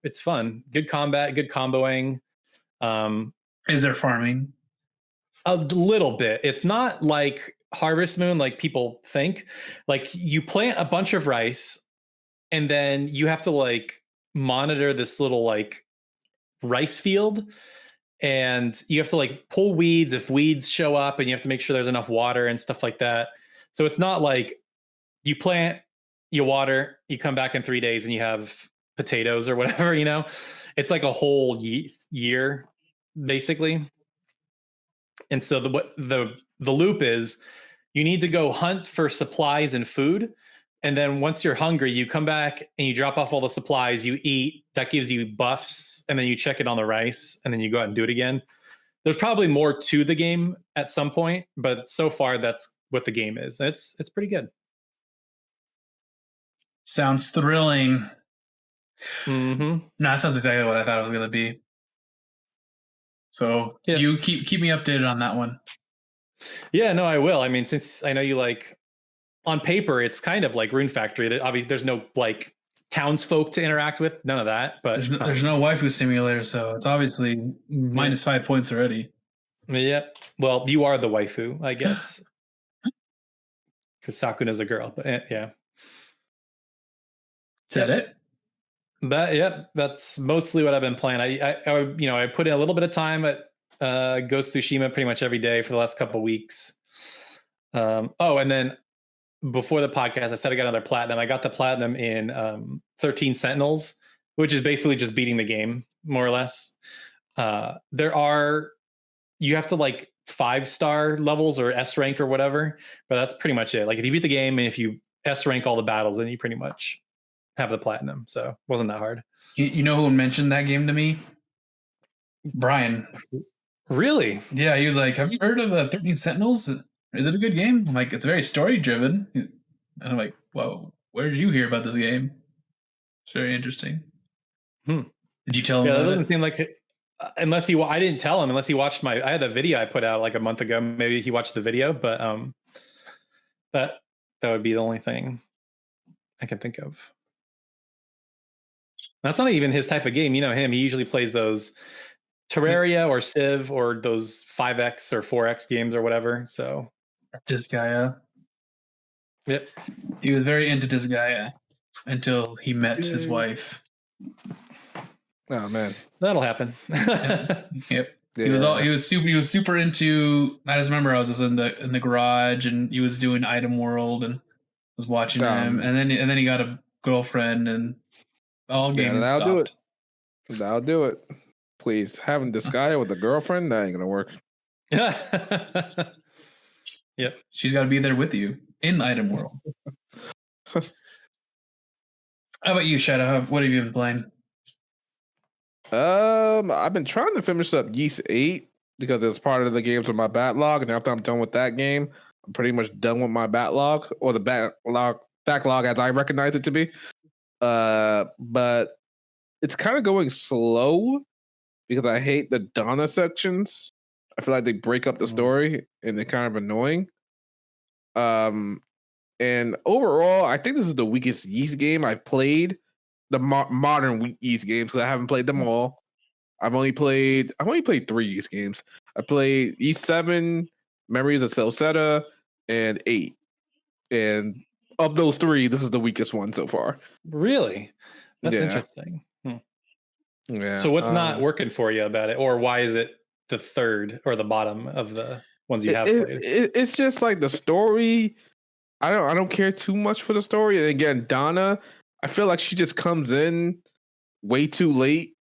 It's fun. Good combat, good comboing. Is there farming? A little bit. It's not like Harvest Moon like people think. Like you plant a bunch of rice and then you have to like monitor this little like rice field, and you have to like pull weeds if weeds show up, and you have to make sure there's enough water and stuff like that. So it's not like you plant, you water, you come back in 3 days and you have potatoes or whatever, it's like a whole year basically. And so the loop is you need to go hunt for supplies and food. And then once you're hungry, you come back and you drop off all the supplies, you eat, that gives you buffs, and then you check it on the rice, and then you go out and do it again. There's probably more to the game at some point, but so far that's what the game is. It's pretty good. Sounds thrilling. Mm-hmm. No, that's not exactly what I thought it was going to be. So you keep me updated on that one. Yeah, no, I will. I mean, since I know you like, on paper, it's kind of like Rune Factory. Obviously, there's no like townsfolk to interact with, none of that. But there's no waifu simulator, so it's obviously minus 5 points already. Yeah. Well, you are the waifu, I guess, because Sakuna's a girl. But yeah. Is that it? That's mostly what I've been playing. I put in a little bit of time at Ghost of Tsushima pretty much every day for the last couple of weeks. And then before the podcast, I said I got another platinum. I got the platinum in 13 Sentinels, which is basically just beating the game, more or less. You have to like 5-star levels or S rank or whatever, but that's pretty much it. Like if you beat the game and if you S rank all the battles, then you pretty much have the platinum. So it wasn't that hard. You know who mentioned that game to me? Brian. Really? Yeah, he was like, have you heard of 13 Sentinels? Is it a good game? I'm like, it's very story driven. And I'm like, whoa, where did you hear about this game? It's very interesting. Did you tell him? Yeah, that doesn't seem like it. Unless I didn't tell him unless he watched I had a video I put out like a month ago. Maybe he watched the video, but that would be the only thing I can think of. That's not even his type of game. You know him. He usually plays those Terraria or Civ or those 5X or 4X games or whatever. So Disgaea. Yep. He was very into Disgaea until he met his wife. Oh man, that'll happen. Yep. Yeah. He was super into. I just remember I was just in the garage and he was doing Item World and was watching him, and then he got a girlfriend and all gaming stopped. That'll do it. Please, having Disgaea with a girlfriend, that ain't gonna work. Yep. She's got to be there with you in Item World. How about you, Shadow? What have you been playing? I've been trying to finish up Yeast 8 because it's part of the games with my backlog, and after I'm done with that game, I'm pretty much done with my backlog, or the backlog as I recognize it to be. But it's kind of going slow because I hate the Donna sections. I feel like they break up the story and they're kind of annoying. And overall, I think this is the weakest Yeast game I've played. The modern Yeast games, because I haven't played them all. I've only played 3 Yeast games. I played Yeast 7, Memories of Celceta, and 8. And of those 3, this is the weakest one so far. Really? That's interesting. Yeah. So what's not working for you about it, or why is it the third or the bottom of the ones you have played? It's just like the story. I don't care too much for the story. And again, Donna, I feel like she just comes in way too late.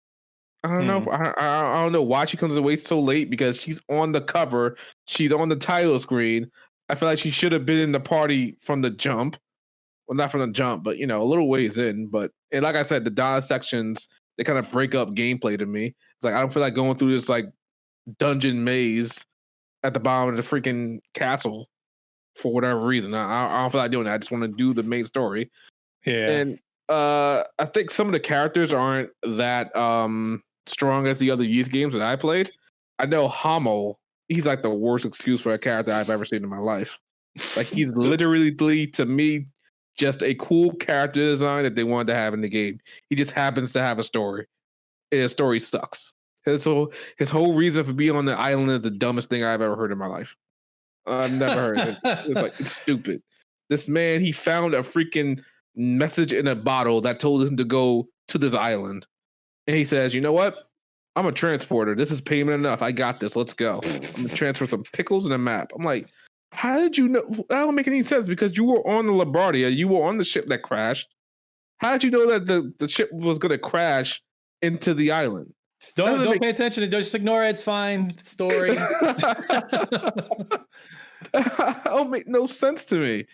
I don't know. I don't know why she comes in way so late, because she's on the cover. She's on the title screen. I feel like she should have been in the party from the jump. Well, not from the jump, but a little ways in. And like I said, the Donna sections, they kind of break up gameplay to me. It's like I don't feel like going through this like dungeon maze at the bottom of the freaking castle for whatever reason. I don't feel like doing that. I just want to do the main story. Yeah. And I think some of the characters aren't that strong as the other Ys games that I played. I know Hamo, he's like the worst excuse for a character I've ever seen in my life. Like he's literally to me just a cool character design that they wanted to have in the game. He just happens to have a story. And his story sucks. His whole reason for being on the island is the dumbest thing I've ever heard in my life. I've never heard it. It's stupid. This man, he found a freaking message in a bottle that told him to go to this island. And he says, you know what? I'm a transporter. This is payment enough. I got this. Let's go. I'm going to transfer some pickles and a map. I'm like, how did you know? That don't make any sense because you were on the LaBardia. You were on the ship that crashed. How did you know that the ship was going to crash into the island? Don't pay attention to it. Just ignore it. It's fine. Story. That don't make no sense to me.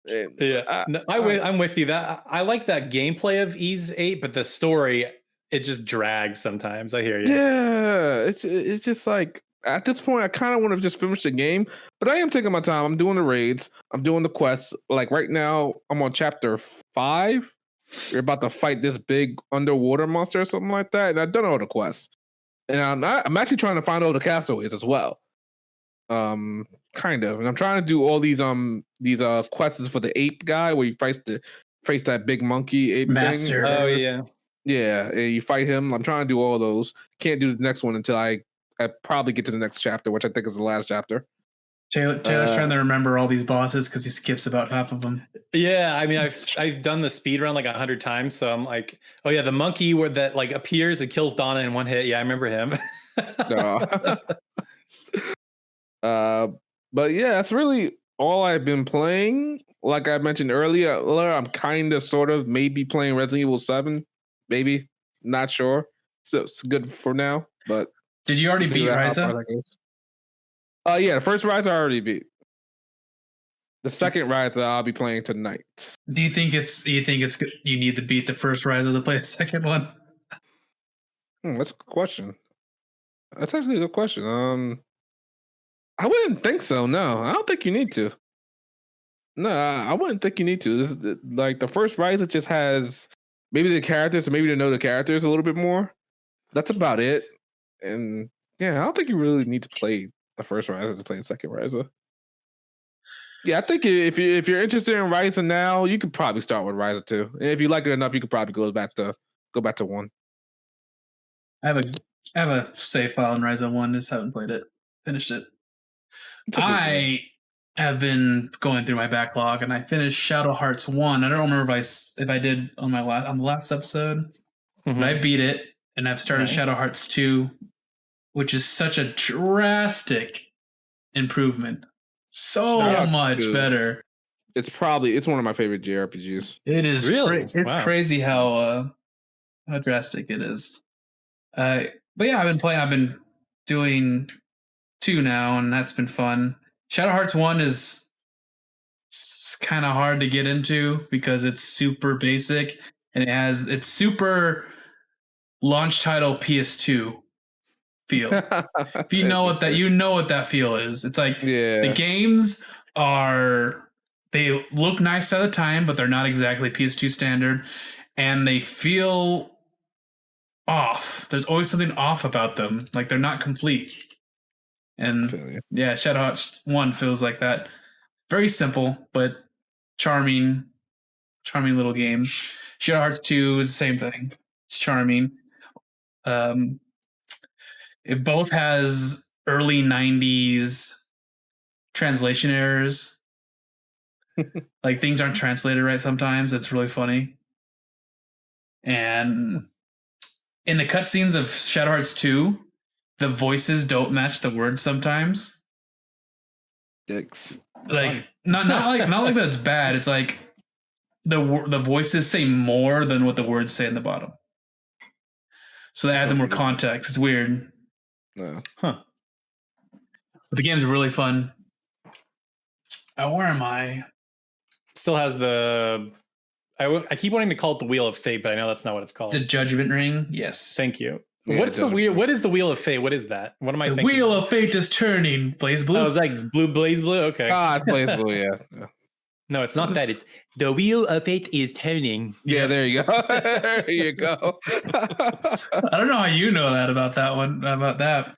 Yeah, I'm with you. That I like that gameplay of Ys 8, but the story, it just drags sometimes. I hear you. Yeah, it's just like at this point, I kind of want to just finish the game, but I am taking my time. I'm doing the raids. I'm doing the quests. Like right now, I'm on chapter 5. You're about to fight this big underwater monster or something like that, and I've done all the quests. And I'm actually trying to find all the castaways as well. Kind of, and I'm trying to do all these quests for the ape guy where you face that big monkey ape master thing. Oh yeah, and you fight him. I'm trying to do all those. Can't do the next one until I probably get to the next chapter, which I think is the last chapter. Taylor's trying to remember all these bosses because he skips about half of them. Yeah, I mean, I've done the speed run like 100 times, so I'm like, oh yeah, the monkey where that like appears and kills Donna in one hit. Yeah, I remember him. But yeah, that's really all I've been playing. Like I mentioned earlier, I'm kind of, sort of, maybe playing Resident Evil 7. Maybe, not sure. So it's good for now. But did you already beat Ryza? Yeah, the first Ryza I already beat. The second Ryza I'll be playing tonight. Do you think you need to beat the first Ryza to play the second one? That's a good question. That's actually a good question. I wouldn't think so. No, I don't think you need to. No, I wouldn't think you need to. This is like the first Ryza just has maybe the characters, maybe to know the characters a little bit more. That's about it. And yeah, I don't think you really need to play the first Ryza to play the second Ryza. Yeah, I think if you're interested in Ryza now, you could probably start with Ryza 2. And if you like it enough, you could probably go back to 1. I have a save file in Ryza 1. Just haven't played it. Finished it. I have been going through my backlog, and I finished Shadow Hearts 1. I don't remember if I did on the last episode, but I beat it, and I've started Shadow Hearts 2, which is such a drastic improvement. So much better. It's one of my favorite JRPGs. It is really. It's crazy how drastic it is. But yeah, I've been doing 2 now, and that's been fun. Shadow Hearts 1 is kind of hard to get into because it's super basic, and it's super launch title PS2 feel. If you know what that feel is. It's like the games they look nice at the time, but they're not exactly PS2 standard, and they feel off. There's always something off about them. Like they're not complete. And yeah, Shadow Hearts 1 feels like that. Very simple, but charming little game. Shadow Hearts 2 is the same thing. It's charming. It both has early 90s translation errors. Like things aren't translated right sometimes. It's really funny. And in the cutscenes of Shadow Hearts 2, the voices don't match the words sometimes. Dicks. Like not like that's bad. It's like the voices say more than what the words say in the bottom. So that adds more context. It's weird. No. Huh. But the game's really fun. Where am I? Still has the. I keep wanting to call it the Wheel of Fate, but I know that's not what it's called. The Judgment Ring. Yes. Thank you. Yeah, What's the wheel? What is the Wheel of Fate? What is that? What am I thinking? The Wheel of Fate is turning. Blaze Blue. Oh, it's like Blaze Blue. Okay. It's Blaze Blue. Yeah. No, it's not that. It's the wheel of fate is turning. Yeah, there you go. There you go. I don't know how you know that about that one. About that.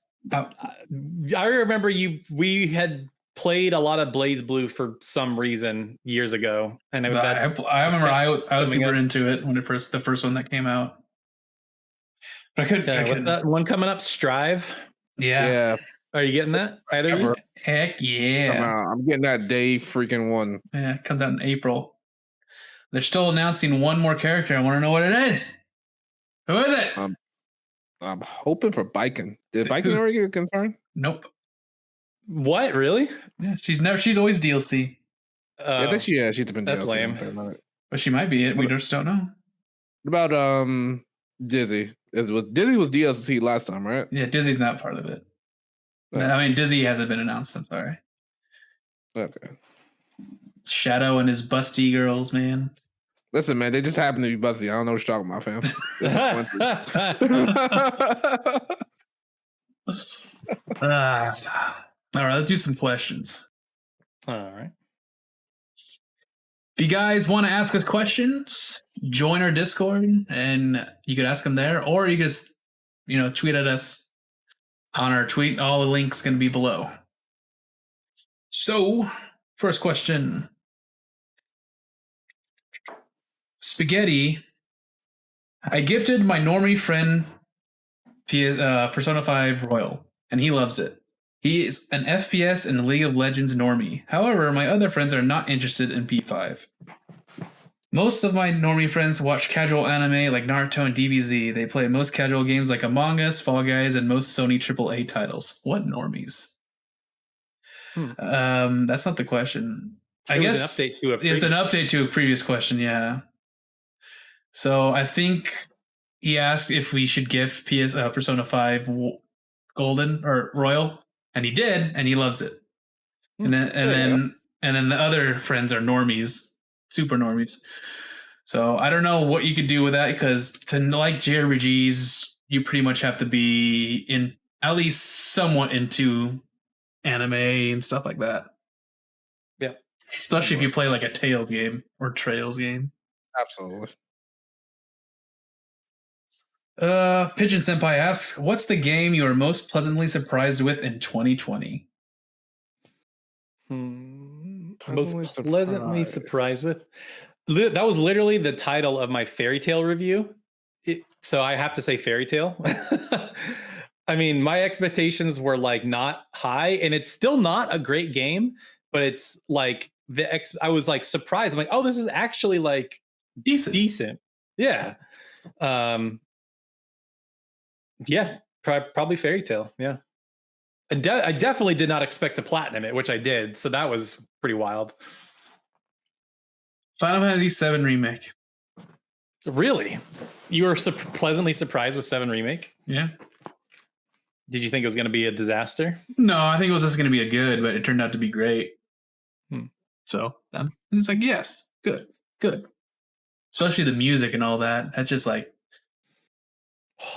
I remember we had played a lot of Blaze Blue for some reason years ago, and I remember I was super into it when the first one that came out. But I couldn't. What's that one coming up? Strive. Yeah. Are you getting that? Heck yeah! I'm getting that day freaking one. Yeah, it comes out in April. They're still announcing one more character. I want to know what it is. Who is it? I'm hoping for Biken. Did Biken already get confirmed? Nope. What? Really? Yeah, she's always DLC. I think she's been that's DLC. lame. But she might be it. We just don't know. What about Dizzy? Dizzy was DLC last time, right? Yeah, Dizzy's not part of it. I mean, Dizzy hasn't been announced. I'm sorry. Okay. Shadow and his busty girls, man. Listen, man, they just happen to be busty. I don't know what you're talking about, fam. All right, let's do some questions. All right. If you guys want to ask us questions, join our Discord, and you could ask them there, or you could just, tweet at us on our tweet. All the links going to be below. So, first question. Spaghetti. I gifted my normie friend Persona 5 Royal, and he loves it. He is an FPS and League of Legends normie. However, my other friends are not interested in P5. Most of my normie friends watch casual anime like Naruto and DBZ. They play most casual games like Among Us, Fall Guys, and most Sony AAA titles. What normies? That's not the question. I guess it's an update to a previous question, yeah. So I think he asked if we should gift Persona 5 Golden or Royal, and he did, and he loves it. And then the other friends are normies, super normies. So I don't know what you could do with that, because to like JRPGs, you pretty much have to be in at least somewhat into anime and stuff like that. Yeah. Especially if you play like a Tales game or Trails game. Absolutely. Pigeon Senpai asks, what's the game you are most pleasantly surprised with in 2020? Most pleasantly surprised with? That was literally the title of my Fairy Tail review. So I have to say Fairy Tail. I mean, my expectations were like not high, and it's still not a great game, but it's like I was like surprised. I'm like, oh, this is actually like decent. Yeah. Yeah, probably Fairy Tail. Yeah. I definitely did not expect to platinum it, which I did. So that was pretty wild. Final Fantasy 7 Remake. Really? You were pleasantly surprised with 7 Remake? Yeah. Did you think it was going to be a disaster? No, I think it was just going to be but it turned out to be great. So it's like, yes, good. Especially the music and all that. That's just like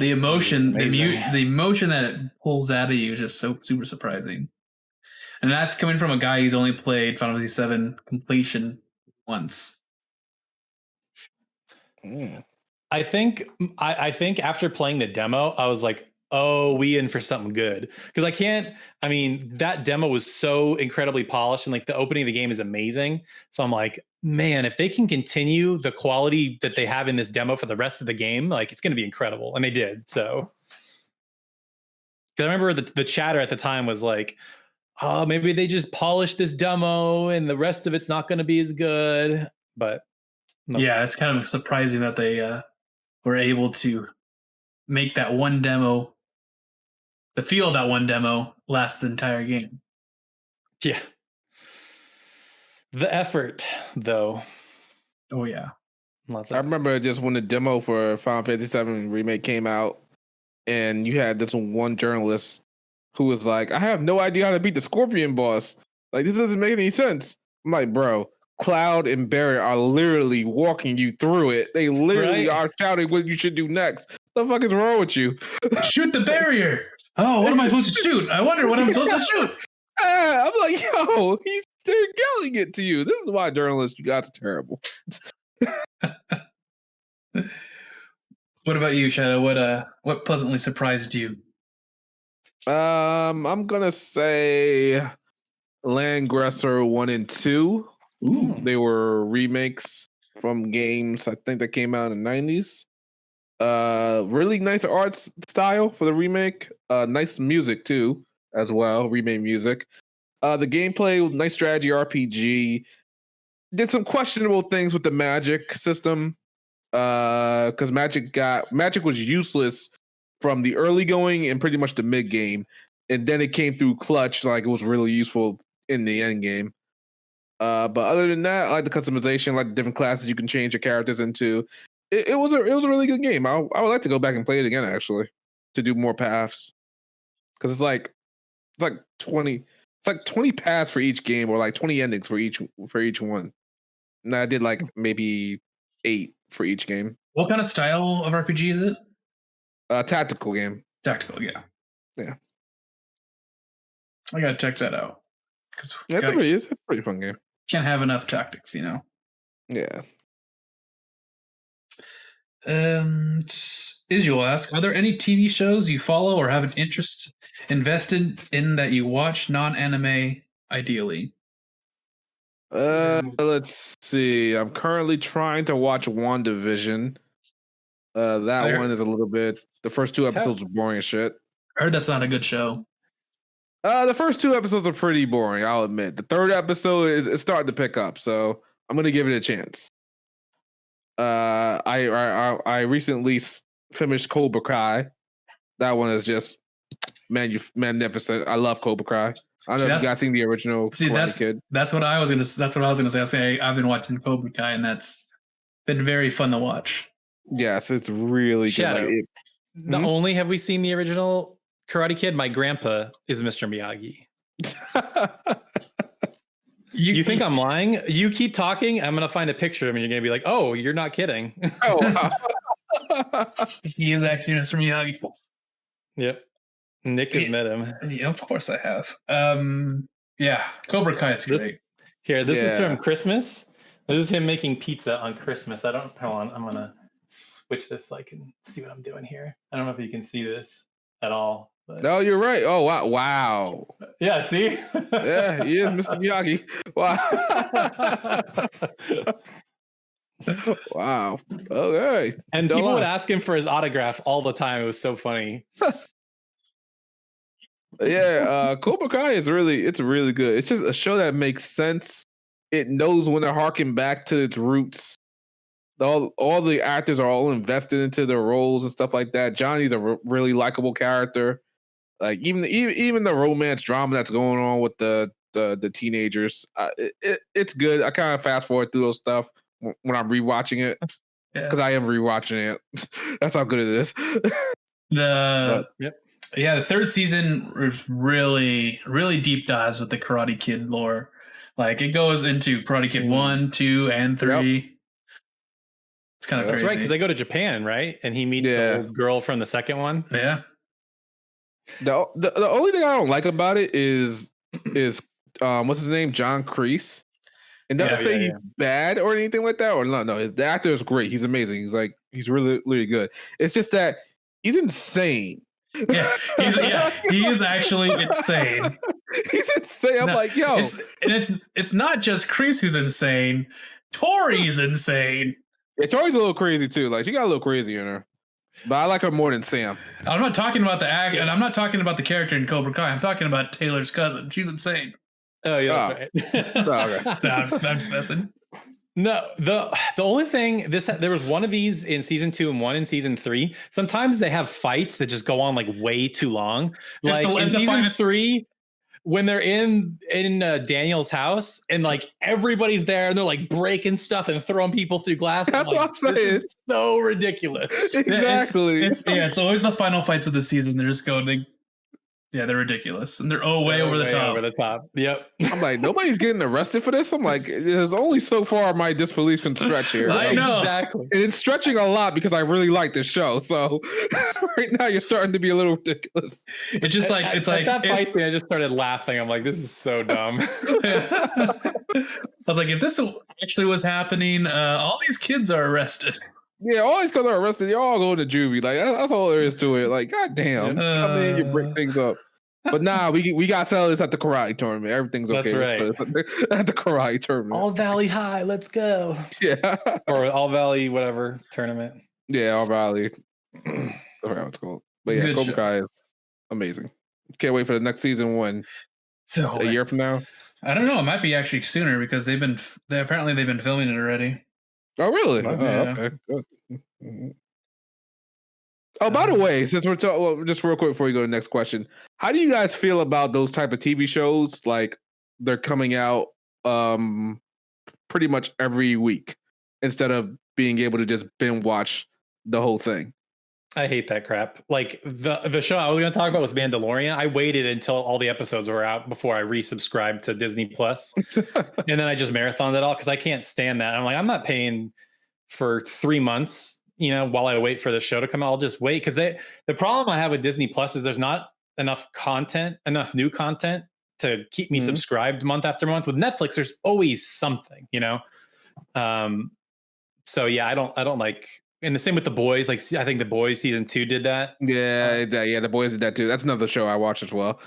the emotion, the emotion that it pulls out of you is just so super surprising. And that's coming from a guy who's only played Final Fantasy 7 completion once. I think after playing the demo, I was like, oh, we in for something good. Because that demo was so incredibly polished, and like the opening of the game is amazing. So I'm like, man, if they can continue the quality that they have in this demo for the rest of the game, like it's going to be incredible. And they did. So because I remember the chatter at the time was like, oh, maybe they just polished this demo and the rest of it's not going to be as good. But no. Yeah, it's kind of surprising that they were able to make that one demo, the feel of that one demo, last the entire game. Yeah. The effort, though. Oh, yeah. I remember just when the demo for Final Fantasy 7 Remake came out, and you had this one journalist who was like, I have no idea how to beat the Scorpion boss. Like, this doesn't make any sense. I'm like, bro, Cloud and Barret are literally walking you through it. They literally are shouting what you should do next. What the fuck is wrong with you? Shoot the barrier. Oh, what am I supposed to shoot? I wonder what I'm supposed to shoot. I'm like, yo, he's They're yelling it to you. This is why journalists, you guys are terrible. What about you, Shadow? What pleasantly surprised you? I'm gonna say Landgressor 1 and 2. Ooh. They were remakes from games I think that came out in the 90s. Really nice art style for the remake. Nice music too, as well. Remake music. The gameplay, nice strategy RPG. Did some questionable things with the magic system. Because magic was useless from the early going and pretty much the mid game, and then it came through clutch like it was really useful in the end game. But other than that, I like the customization, like the different classes you can change your characters into. It was a really good game. I would like to go back and play it again actually, to do more paths, because it's like 20 paths for each game, or like 20 endings for each one. And I did like maybe 8 for each game. What kind of style of RPG is it? Tactical game. Tactical, yeah. Yeah. I gotta check that out. Yeah, it's a pretty fun game. Can't have enough tactics, you know. Yeah. Israel asks, are there any TV shows you follow or have an interest invested in that you watch, non-anime, ideally? Let's see. I'm currently trying to watch WandaVision. That one is a little bit. The first 2 episodes are boring as shit. I heard that's not a good show. The first 2 episodes are pretty boring, I'll admit. The 3rd episode is starting to pick up, so I'm gonna give it a chance. I recently finished Cobra Kai. That one is just magnificent. I love Cobra Kai. I don't know if you guys seen the original Karate Kid. That's what I was gonna say. I've been watching Cobra Kai, and that's been very fun to watch. Yes, it's really Shadow. good. Not only have we seen the original Karate Kid, my grandpa is Mr. Miyagi. You think I'm lying? You keep talking, I'm gonna find a picture of him, and you're gonna be like, "Oh, you're not kidding." Oh, wow. He is actually Mr. Miyagi. Yep. Nick has met him. Yeah, of course I have. Yeah, Cobra Kai is great. This is from Christmas. This is him making pizza on Christmas. Hold on, I'm gonna switch this so I can see what I'm doing here. I don't know if you can see this at all. But... No, you're right. Oh, wow. Yeah, see? Yeah, he is Mr. Miyagi. Wow. Wow. Okay. And people would ask him for his autograph all the time. It was so funny. Yeah, Cobra Kai is really good. It's just a show that makes sense. It knows when to harken back to its roots. All the actors are all invested into their roles and stuff like that. Johnny's a really likable character. Like even the romance drama that's going on with the teenagers, it's good. I kind of fast forward through those stuff when I'm rewatching it, because I am rewatching it. That's how good it is. The 3rd season really, really deep dives with the Karate Kid lore. Like it goes into Karate Kid 1, 2, and 3. Yep. It's kind of crazy. That's right, because they go to Japan, right? And he meets the old girl from the second one. Yeah. The only thing I don't like about it is what's his name? John Kreese. And not to say he's bad or anything like that, or no, the actor is great. He's amazing. He's really, really good. It's just that he's insane. Yeah, he is actually insane. He's insane. I'm like, yo. It's not just Kreese who's insane. Tori's insane. Yeah, Tori's a little crazy too. Like she got a little crazy in her. But I like her more than Sam. I'm not talking about the act, and I'm not talking about the character in Cobra Kai. I'm talking about Taylor's cousin. She's insane. Oh yeah, right. Okay. I'm just messing. No, the only thing there was one of these in season 2 and one in season 3. Sometimes they have fights that just go on like way too long. Like in season 3, when they're in Daniel's house and like everybody's there and they're like breaking stuff and throwing people through glass. That's what I'm saying. This is so ridiculous. Exactly. It's always the final fights of the season. They're just going. Yeah, they're ridiculous, and they're way over the top. Over the top. Yep. I'm like, nobody's getting arrested for this. I'm like, there's only so far my disbelief can stretch here. I know. Exactly. And it's stretching a lot because I really like this show. So right now you're starting to be a little ridiculous. It's just like at that fight scene, I just started laughing. I'm like, this is so dumb. I was like, if this actually was happening, all these kids are arrested. Yeah, all these kids are arrested. You're all going to juvie. Like that's all there is to it. Like, goddamn, come in, you break things up. But nah, we got to sell this at the karate tournament. Everything's okay. That's right. At the karate tournament. All Valley High, let's go. Yeah. Or All Valley, whatever tournament. Yeah, All Valley. I forgot what it's called. But yeah, Cobra Kai is amazing. Can't wait for the next season one. So a year from now. I don't know. It might be actually sooner because apparently they've been filming it already. Oh really? Yeah. Oh, okay. Good. Mm-hmm. Oh, by the way, since we're talking, just real quick before we go to the next question, how do you guys feel about those type of TV shows? Like they're coming out pretty much every week instead of being able to just binge watch the whole thing. I hate that crap. Like the show I was going to talk about was Mandalorian. I waited until all the episodes were out before I resubscribed to Disney Plus, and then I just marathoned it all because I can't stand that. I'm like, I'm not paying for 3 months, while I wait for the show to come out. I'll just wait because the problem I have with Disney Plus is there's not enough new content to keep me subscribed month after month. With Netflix, there's always something, So yeah, I don't like. And the same with The Boys. Like, I think The Boys season 2 did that. Yeah, The Boys did that too. That's another show I watch as well.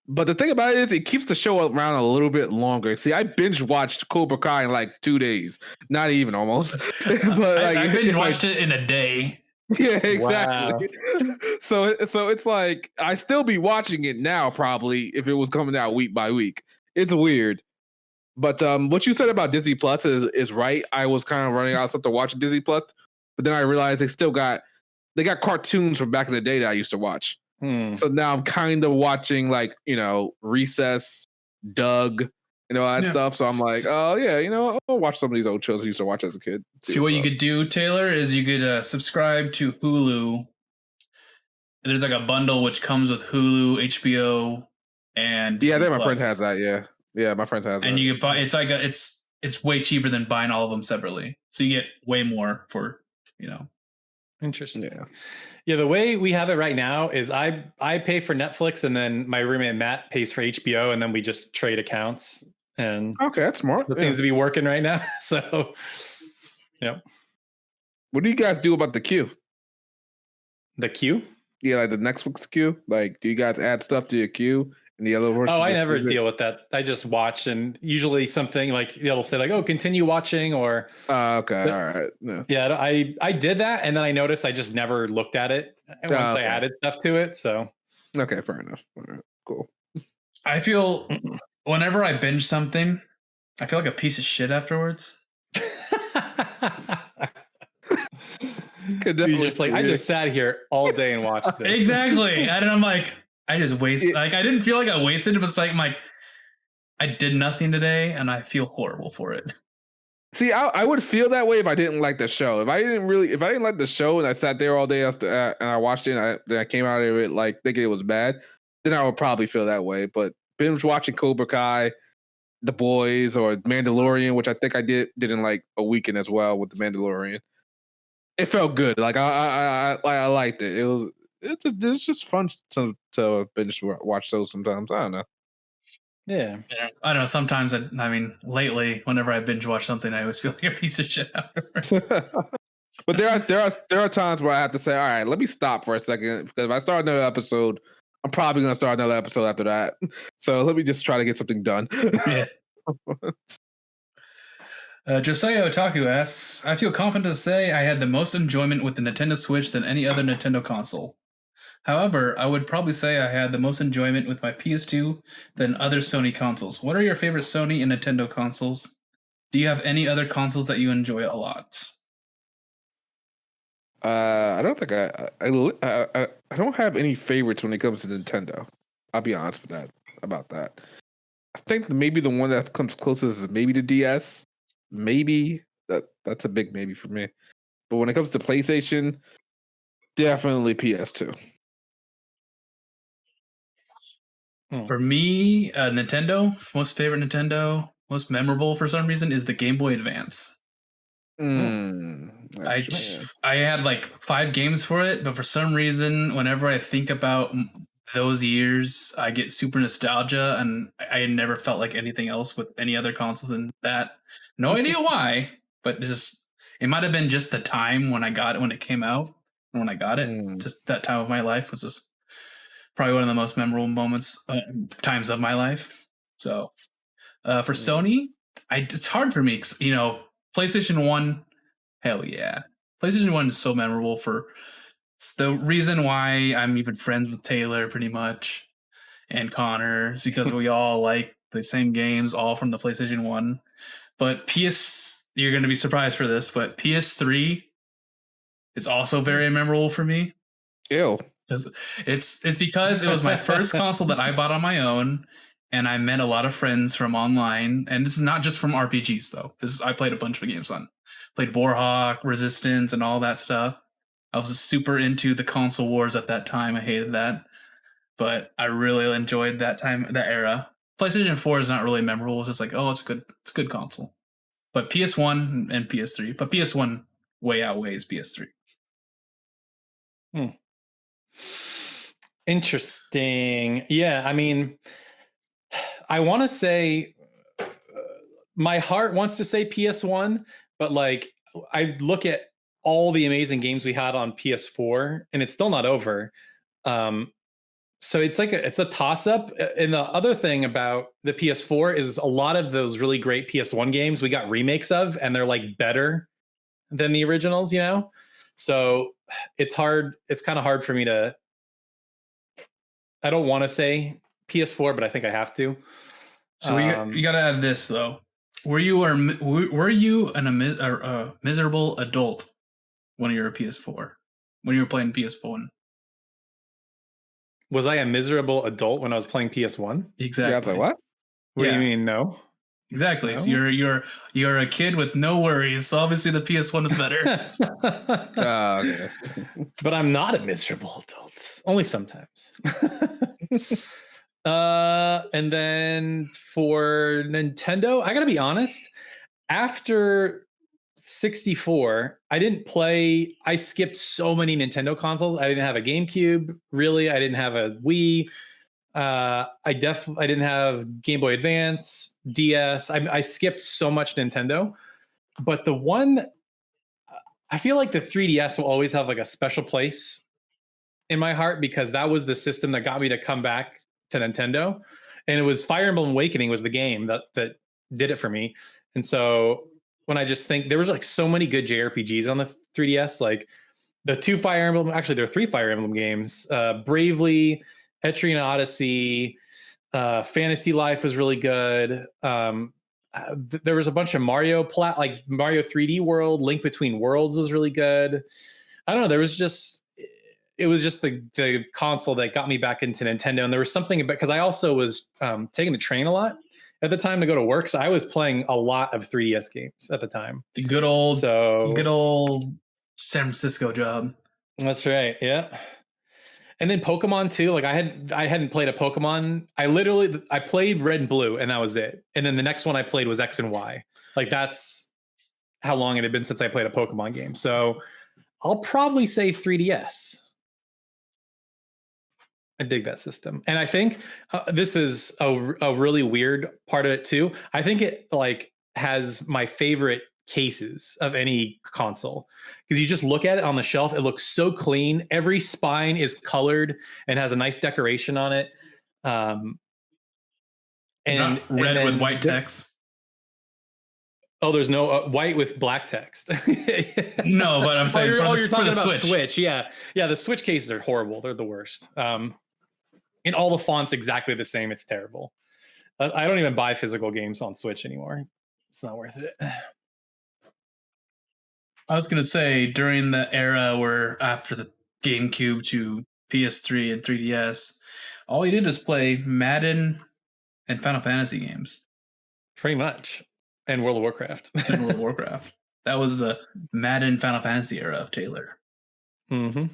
But the thing about it is, it keeps the show around a little bit longer. See, I binge watched Cobra Kai in like 2 days, not even almost. But I binge watched it in a day. Yeah, exactly. Wow. So it's like I still be watching it now probably if it was coming out week by week. It's weird. But what you said about Disney Plus is right. I was kind of running out of stuff to watch on Disney Plus. But then I realized they got cartoons from back in the day that I used to watch. So now I'm kind of watching like, Recess, Doug, that stuff. So I'm like, oh yeah, I'll watch some of these old shows I used to watch as a kid. See what you could do, Taylor, is you could subscribe to Hulu. There's like a bundle which comes with Hulu, HBO, and Disney Plus. My friend has that. Yeah, my friend has that. And you can buy. It's like it's way cheaper than buying all of them separately. So you get way more for. Interesting. Yeah. The way we have it right now is I pay for Netflix and then my roommate Matt pays for HBO and then we just trade accounts. And okay, that's smart. That seems to be working right now. So, yeah. What do you guys do about the queue? The queue? Yeah, like the Netflix queue. Like, do you guys add stuff to your queue? And the other version? Oh, I never deal with that. I just watch, and usually something like it'll say like, "Oh, continue watching," or okay, but, all right. Yeah. Yeah, I did that, and then I noticed I just never looked at it once I added stuff to it. So okay, fair enough. All right, cool. I feel whenever I binge something, I feel like a piece of shit afterwards. You're just like, I just sat here all day and watched this. Exactly, and I'm like. I just wasted. Like I didn't feel like I wasted it, but it's like I did nothing today, and I feel horrible for it. See, I would feel that way if I didn't like the show. If I didn't like the show, and I sat there all day and I watched it, and I came out of it like thinking it was bad, then I would probably feel that way. But binge watching Cobra Kai, The Boys, or Mandalorian, which I think I did in like a weekend as well with the Mandalorian, it felt good. Like I liked it. It was. It's just fun to binge watch those sometimes. I don't know. Yeah. I don't know. Sometimes lately, whenever I binge watch something, I always feel like a piece of shit afterwards. But there are times where I have to say, all right, let me stop for a second, because if I start another episode, I'm probably gonna start another episode after that. So let me just try to get something done. Yeah. Josiah Otaku asks, I feel confident to say I had the most enjoyment with the Nintendo Switch than any other Nintendo console. However, I would probably say I had the most enjoyment with my PS2 than other Sony consoles. What are your favorite Sony and Nintendo consoles? Do you have any other consoles that you enjoy a lot? I don't think I don't have any favorites when it comes to Nintendo. I'll be honest about that. I think maybe the one that comes closest is maybe the DS. Maybe that's a big maybe for me. But when it comes to PlayStation, definitely PS2. For me, Nintendo, most favorite Nintendo, most memorable for some reason is the Game Boy Advance. I had like 5 games for it, but for some reason, whenever I think about those years, I get super nostalgia, and I never felt like anything else with any other console than that. No idea why, but it might have been just the time when I got it, when it came out, and when I got it. Just that time of my life was just probably one of the most memorable times of my life. So for Sony, it's hard for me, 'cause, PlayStation 1, hell yeah. PlayStation 1 is so memorable it's the reason why I'm even friends with Taylor pretty much and Connor is because we all like the same games, all from the PlayStation 1. But you're going to be surprised for this, but PS3 is also very memorable for me. Ew. It's because it was my first console that I bought on my own, and I met a lot of friends from online. And this is not just from RPGs though. I played a bunch of games on. Played Warhawk, Resistance, and all that stuff. I was super into the console wars at that time. I hated that, but I really enjoyed that era. PlayStation 4 is not really memorable. It's just like, oh, it's a good console. But PS1 and PS3, but PS1 way outweighs PS3. Interesting. Yeah, I mean, I want to say my heart wants to say PS1, but like I look at all the amazing games we had on PS4 and it's still not over. So it's a toss up. And the other thing about the PS4 is a lot of those really great PS1 games we got remakes of, and they're like better than the originals, So it's hard. It's kind of hard for me to. I don't want to say PS4, but I think I have to. So you got to add this though. Were you a miserable adult when you were a PS4? When you were playing PS1? Was I a miserable adult when I was playing PS1? Exactly. Yeah, I was like, what? What do you mean? No. Exactly. No? So you're a kid with no worries. So obviously the PS1 is better. Okay. But I'm not a miserable adult. Only sometimes. And then for Nintendo, I gotta be honest. After 64, I skipped so many Nintendo consoles. I didn't have a GameCube, really. I didn't have a Wii. I didn't have Game Boy Advance, DS. I skipped so much Nintendo. But the one, I feel like the 3DS will always have like a special place in my heart because that was the system that got me to come back to Nintendo. And it was Fire Emblem Awakening was the game that did it for me. And so when I just think there was like so many good JRPGs on the 3DS, like the 2 Fire Emblem, actually there are 3 Fire Emblem games, Bravely, Etrian Odyssey, Fantasy Life was really good. There was a bunch of Mario 3D World, Link Between Worlds was really good. I don't know. It was just the console that got me back into Nintendo. And there was something about, because I also was taking the train a lot at the time to go to work. So I was playing a lot of 3DS games at the time. The good old San Francisco job. That's right. Yeah. And then Pokemon too. Like I hadn't played a Pokemon. I played Red and Blue and that was it. And then the next one I played was X and Y. Like that's how long it had been since I played a Pokemon game. So I'll probably say 3DS. I dig that system. And I think this is a really weird part of it too. I think it like has my favorite cases of any console because you just look at it on the shelf. It looks so clean. Every spine is colored and has a nice decoration on it. And red with white text. Oh, there's no white with black text. No, but I'm saying you're talking about Switch. Switch. Yeah. The Switch cases are horrible. They're the worst. And all the fonts exactly the same. It's terrible. I don't even buy physical games on Switch anymore. It's not worth it. I was going to say during the era where after the GameCube to PS3 and 3DS, all you did was play Madden and Final Fantasy games. Pretty much. And World of Warcraft. That was the Madden Final Fantasy era of Taylor. Mm-hmm.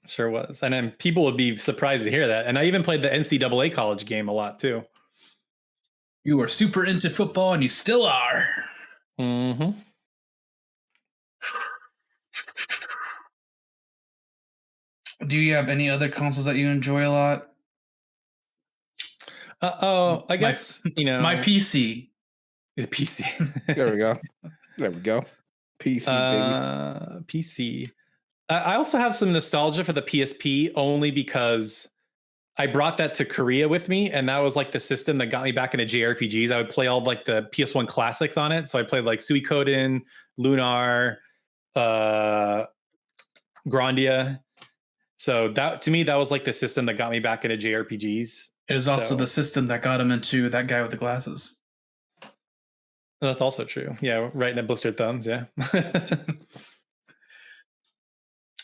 Sure was. And then people would be surprised to hear that. And I even played the NCAA college game a lot too. You were super into football, and you still are. Mm-hmm. Do you have any other consoles that you enjoy a lot? I guess, my PC. The PC. There we go. PC, baby. PC. I also have some nostalgia for the PSP only because I brought that to Korea with me, and that was like the system that got me back into JRPGs. I would play all like the PS1 classics on it. So I played like Suikoden, Lunar, Grandia. So that to me, that was like the system that got me back into JRPGs. It is also the system that got him into that guy with the glasses. That's also true. Yeah, right in the blistered thumbs. Yeah.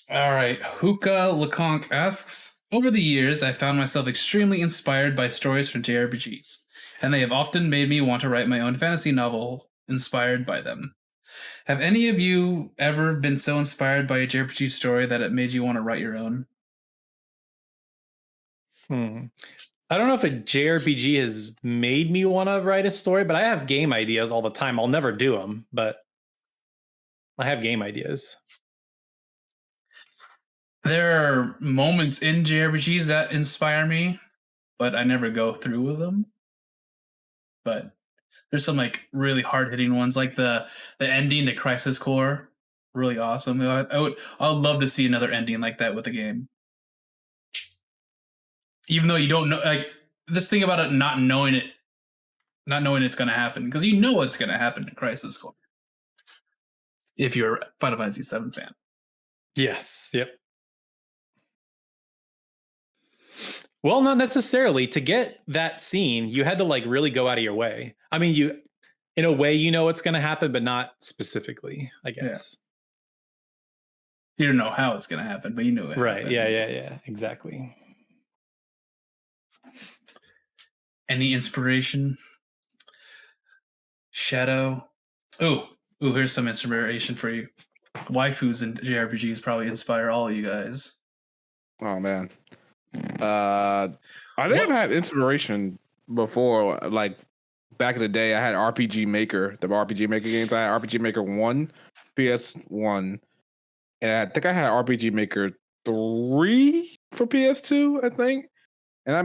All right. Hookah Leconque asks, over the years, I found myself extremely inspired by stories from JRPGs, and they have often made me want to write my own fantasy novel inspired by them. Have any of you ever been so inspired by a JRPG story that it made you want to write your own? I don't know if a JRPG has made me want to write a story, but I have game ideas all the time. I'll never do them, but I have game ideas. There are moments in JRPGs that inspire me, but I never go through with them. But there's some like really hard hitting ones, like the ending to Crisis Core, really awesome. I'd love to see another ending like that with a game. Even though you don't know, like this thing about it not knowing it's going to happen, because you know it's going to happen in Crisis Core. If you're a Final Fantasy VII fan. Yes. Yep. Well, not necessarily. To get that scene, you had to like really go out of your way. I mean, in a way, you know what's going to happen, but not specifically, I guess. Yeah. You don't know how it's going to happen, but you knew it. Right. Happened. Yeah. Exactly. Any inspiration? Shadow. Oh, here's some inspiration for you. Waifus in JRPGs probably inspire all of you guys. Oh man. I think I've had inspiration before. Like back in the day, I had RPG Maker, the RPG Maker games. I had RPG Maker 1, PS1, and I think I had RPG Maker 3 for PS2, I think. And I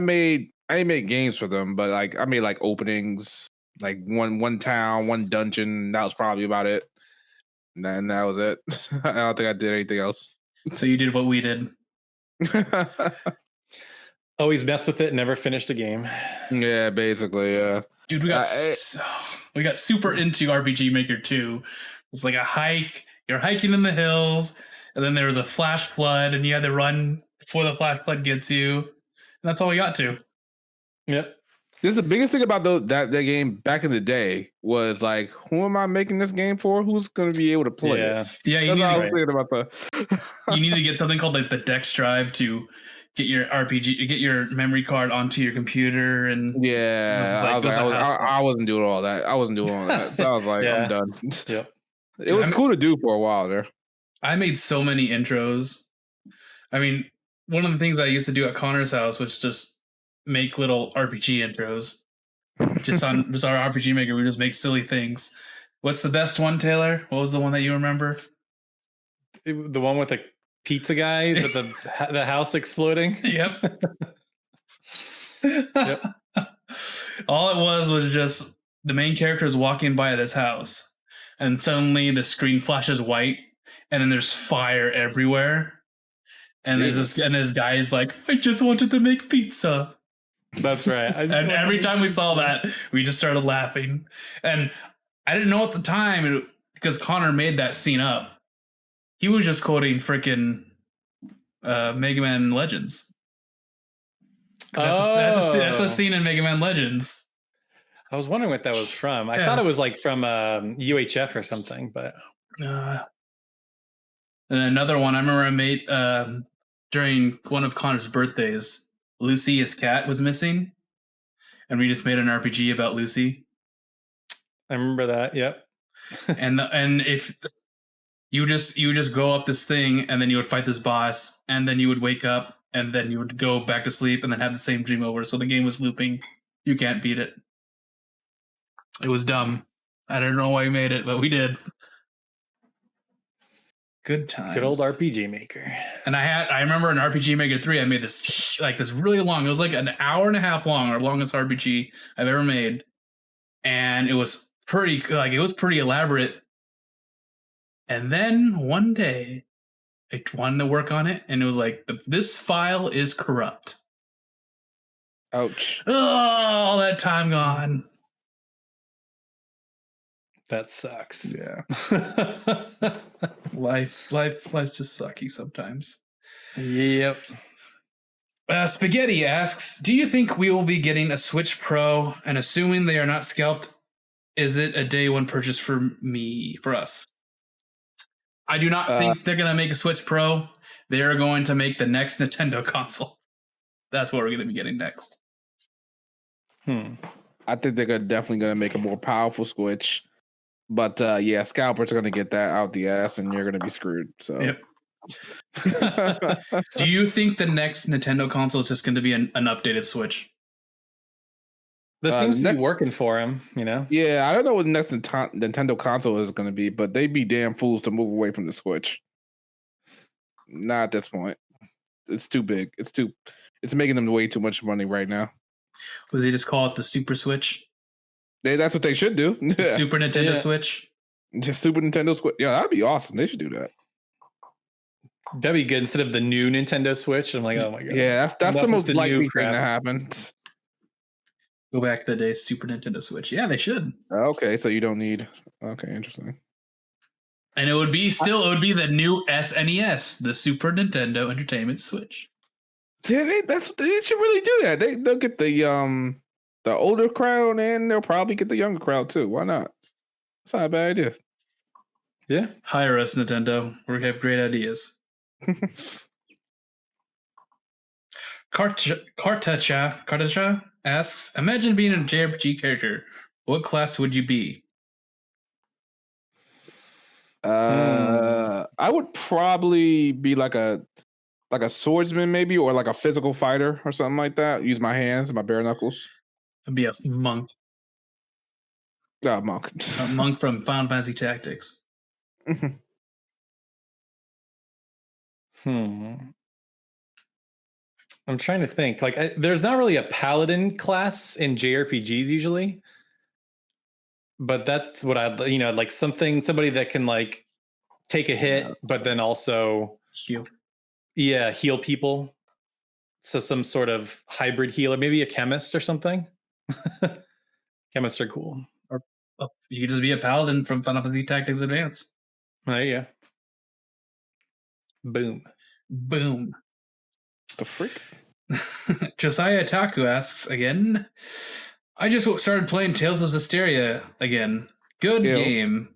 didn't make games for them, but like I made like openings, like one town, one dungeon. That was probably about it. And that was it. I don't think I did anything else. So you did what we did. Always messed with it, never finished a game. Yeah, basically, yeah. Dude, we got super into RPG Maker 2. It's like a hike. You're hiking in the hills, and then there was a flash flood, and you had to run before the flash flood gets you. And that's all we got to. Yep. This is the biggest thing about that game back in the day was like, who am I making this game for? Who's going to be able to play it? Yeah, you need to get something called like the Dex drive to get your get your memory card onto your computer, and I wasn't doing all that. So I was like, I'm done. Yep. It was cool to do for a while there. I made so many intros. I mean, one of the things I used to do at Connor's house was just make little RPG intros. Just on our RPG Maker, we just make silly things. What's the best one, Taylor? What was the one that you remember? The one with the pizza guy, with the house exploding. Yep. Yep. All it was just the main character is walking by this house, and suddenly the screen flashes white, and then there's fire everywhere. And this guy is like, I just wanted to make pizza. That's right. And every time we saw that, we just started laughing. And I didn't know at the time, because Connor made that scene up. He was just quoting freaking Mega Man Legends. That's a scene in Mega Man Legends. I was wondering what that was from. I thought it was like from UHF or something, but. And another one I remember I made during one of Connor's birthdays. Lucy, his cat, was missing, and we just made an RPG about Lucy. I remember that. Yep. and if you would just go up this thing, and then you would fight this boss, and then you would wake up, and then you would go back to sleep, and then have the same dream over. So the game was looping. You can't beat it. It was dumb. I don't know why we made it, but we did. Good times. Good old RPG Maker. And I remember in RPG Maker 3, I made this really long. It was like an hour and a half long, our longest RPG I've ever made. And it was pretty elaborate. And then one day, I wanted to work on it, and it was like, this file is corrupt. Ouch. Oh, all that time gone. That sucks. Yeah. Life's just sucky sometimes. Yep. Spaghetti asks, do you think we will be getting a Switch Pro? And assuming they are not scalped, is it a day one purchase for us? I do not think they're going to make a Switch Pro. They are going to make the next Nintendo console. That's what we're going to be getting next. I think they're definitely going to make a more powerful Switch. But yeah, scalpers are going to get that out the ass, and you're going to be screwed. So, yep. Do you think the next Nintendo console is just going to be an updated Switch? This seems to be working for him, you know? Yeah, I don't know what the next Nintendo console is going to be, but they'd be damn fools to move away from the Switch. Not at this point. It's too big. It's making them way too much money right now. Would they just call it the Super Switch? That's what they should do. Yeah. Super Nintendo Switch? Just Super Nintendo Switch. Yeah, that'd be awesome. They should do that. That'd be good instead of the new Nintendo Switch. I'm like, oh my god. Yeah, that's the most likely thing to happen. Go back to the days Super Nintendo Switch. Yeah, they should. Okay, so you don't need. Okay, interesting. And it would be the new SNES, the Super Nintendo Entertainment Switch. Yeah, they should really do that. They'll get the older crowd, and they'll probably get the younger crowd too. Why not? It's not a bad idea. Yeah, hire us, Nintendo. We have great ideas. Kartacha asks, imagine being a JRPG character. What class would you be? I would probably be like a swordsman, maybe, or like a physical fighter or something like that. Use my hands, my bare knuckles. I'd be a monk. Monk. A monk from Final Fantasy Tactics. I'm trying to think. Like, there's not really a paladin class in JRPGs usually, but that's what I'd, like somebody that can like take a hit, but then also heal. Yeah, heal people. So some sort of hybrid healer, maybe a chemist or something. Chemists are cool. Or you could just be a paladin from Final Fantasy Tactics Advance. There you go. Boom. The freak? Josiah Taku asks again, I just started playing Tales of Zestiria again. Good game.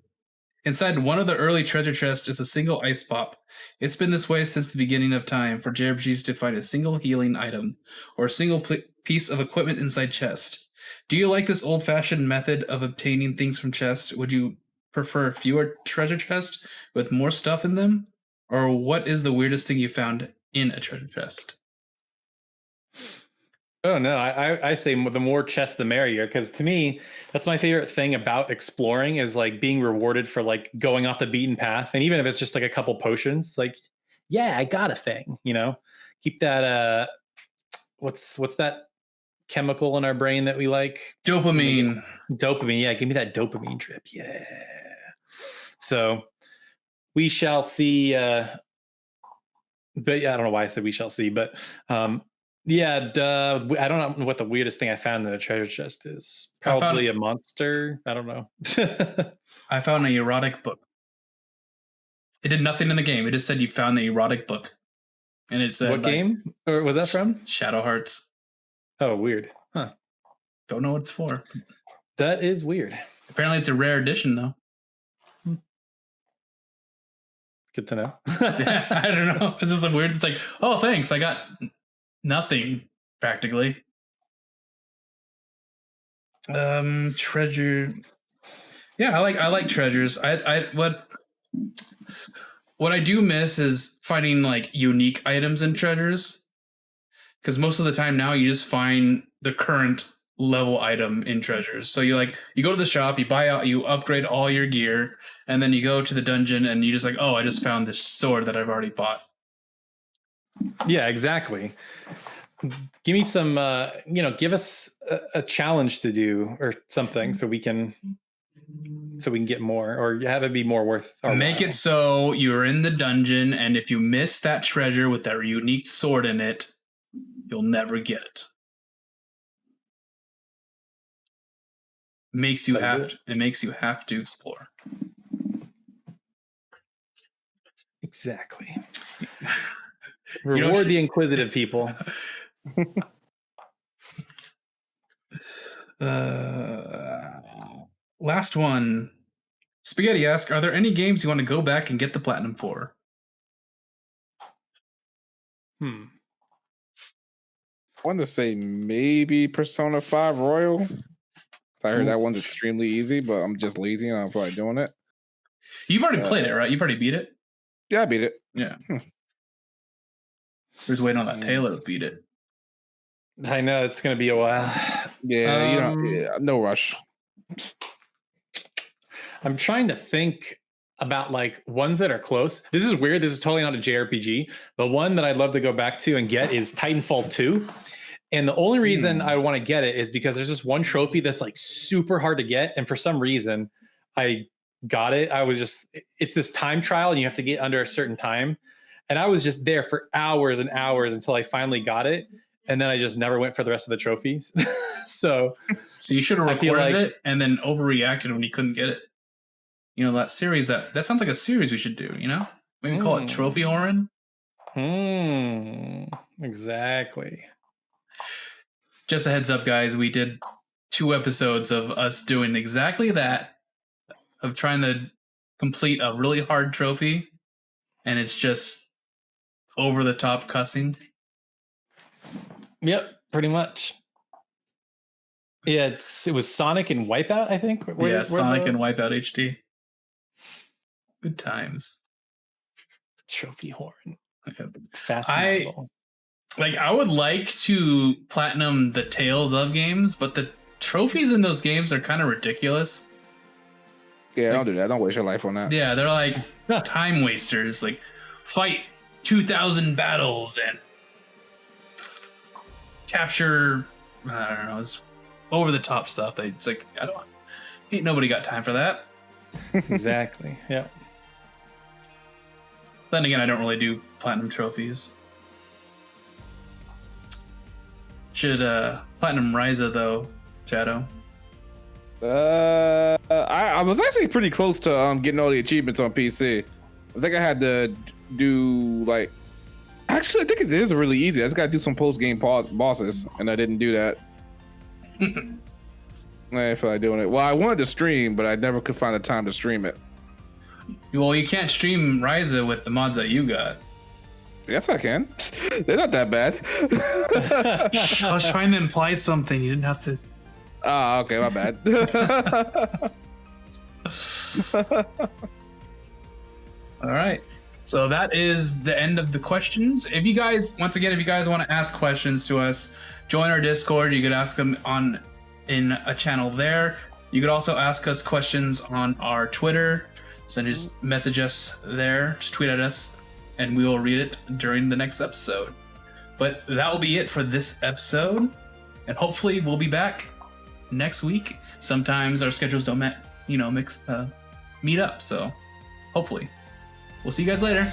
Inside one of the early treasure chests is a single ice pop. It's been this way since the beginning of time for JRPGs to find a single healing item or a single piece of equipment inside chest. Do you like this old-fashioned method of obtaining things from chests? Would you prefer fewer treasure chests with more stuff in them? Or what is the weirdest thing you found in a treasure chest? Oh no, I say the more chests the merrier, because to me that's my favorite thing about exploring is like being rewarded for like going off the beaten path. And even if it's just like a couple potions, like, yeah, I got a thing, keep that what's that chemical in our brain that we like? Dopamine. Yeah, give me that dopamine trip. Yeah. So we shall see. But yeah, I don't know why I said we shall see, but yeah, I don't know what the weirdest thing I found in a treasure chest is. Probably a monster. I don't know. I found an erotic book. It did nothing in the game. It just said you found the erotic book. And it said, what game? Or was that from? Shadow Hearts. Oh, weird. Huh. Don't know what it's for. That is weird. Apparently it's a rare edition, though. Good to know. Yeah, I don't know. It's just a weird. It's like, oh, thanks. I got nothing practically. Treasure. Yeah, I like treasures. What I do miss is finding like unique items and treasures. Because most of the time now you just find the current level item in treasures. So you go to the shop, you buy out, you upgrade all your gear, and then you go to the dungeon and you just like, oh, I just found this sword that I've already bought. Yeah, exactly. Give me some, give us a challenge to do or something so we can get more, or have it be more worth our Make while. it so you're in the dungeon, and if you miss that treasure with that unique sword in it, you'll never get it. It makes you have to explore. Exactly. Reward the inquisitive people. Last one. Spaghetti asks, are there any games you want to go back and get the platinum for? I want to say maybe Persona 5 Royal. I heard that one's extremely easy, but I'm just lazy and I don't feel like doing it. You've already played it, right? You've already beat it? Yeah, I beat it. Yeah. We're just waiting on that Taylor to beat it. I know it's going to be a while. Yeah, no rush. I'm trying to think about like ones that are close. This is weird. This is totally not a JRPG. The one that I'd love to go back to and get is Titanfall 2. And the only reason I want to get it is because there's this one trophy that's like super hard to get. And for some reason, I got it. It's this time trial and you have to get under a certain time. And I was just there for hours and hours until I finally got it. And then I just never went for the rest of the trophies. So you should have recorded it and then overreacted when you couldn't get it. You know, that series, that sounds like a series we should do, you know? Maybe call it Trophy Orin. Exactly. Just a heads up, guys. We did 2 episodes of us doing exactly that, of trying to complete a really hard trophy, and it's just over the top cussing. Yep, pretty much. Yeah, it was Sonic and Wipeout, I think. Sonic and Wipeout HD. Good times. Trophy horn. Fascinating. I would like to platinum the Tales of games, but the trophies in those games are kind of ridiculous. Yeah, don't do that. Don't waste your life on that. Yeah, they're like time wasters. Like, fight 2,000 battles and capture, I don't know, it's over the top stuff. It's like, ain't nobody got time for that. Exactly. Yeah. Then again, I don't really do platinum trophies. Should platinum Ryza though, Shadow? I was actually pretty close to getting all the achievements on PC. I think I had to do actually I think it is really easy. I just gotta do some post game bosses, and I didn't do that. I didn't feel like doing it. Well, I wanted to stream, but I never could find the time to stream it. Well, you can't stream Ryza with the mods that you got. Yes, I can. They're not that bad. I was trying to imply something. You didn't have to. Ah, okay, my bad. All right. So that is the end of the questions. If you guys want to ask questions to us, join our Discord. You could ask them in a channel there. You could also ask us questions on our Twitter. So just message us there. Just tweet at us, and we will read it during the next episode. But that will be it for this episode, and hopefully we'll be back next week. Sometimes our schedules don't meet up, so hopefully we'll see you guys later.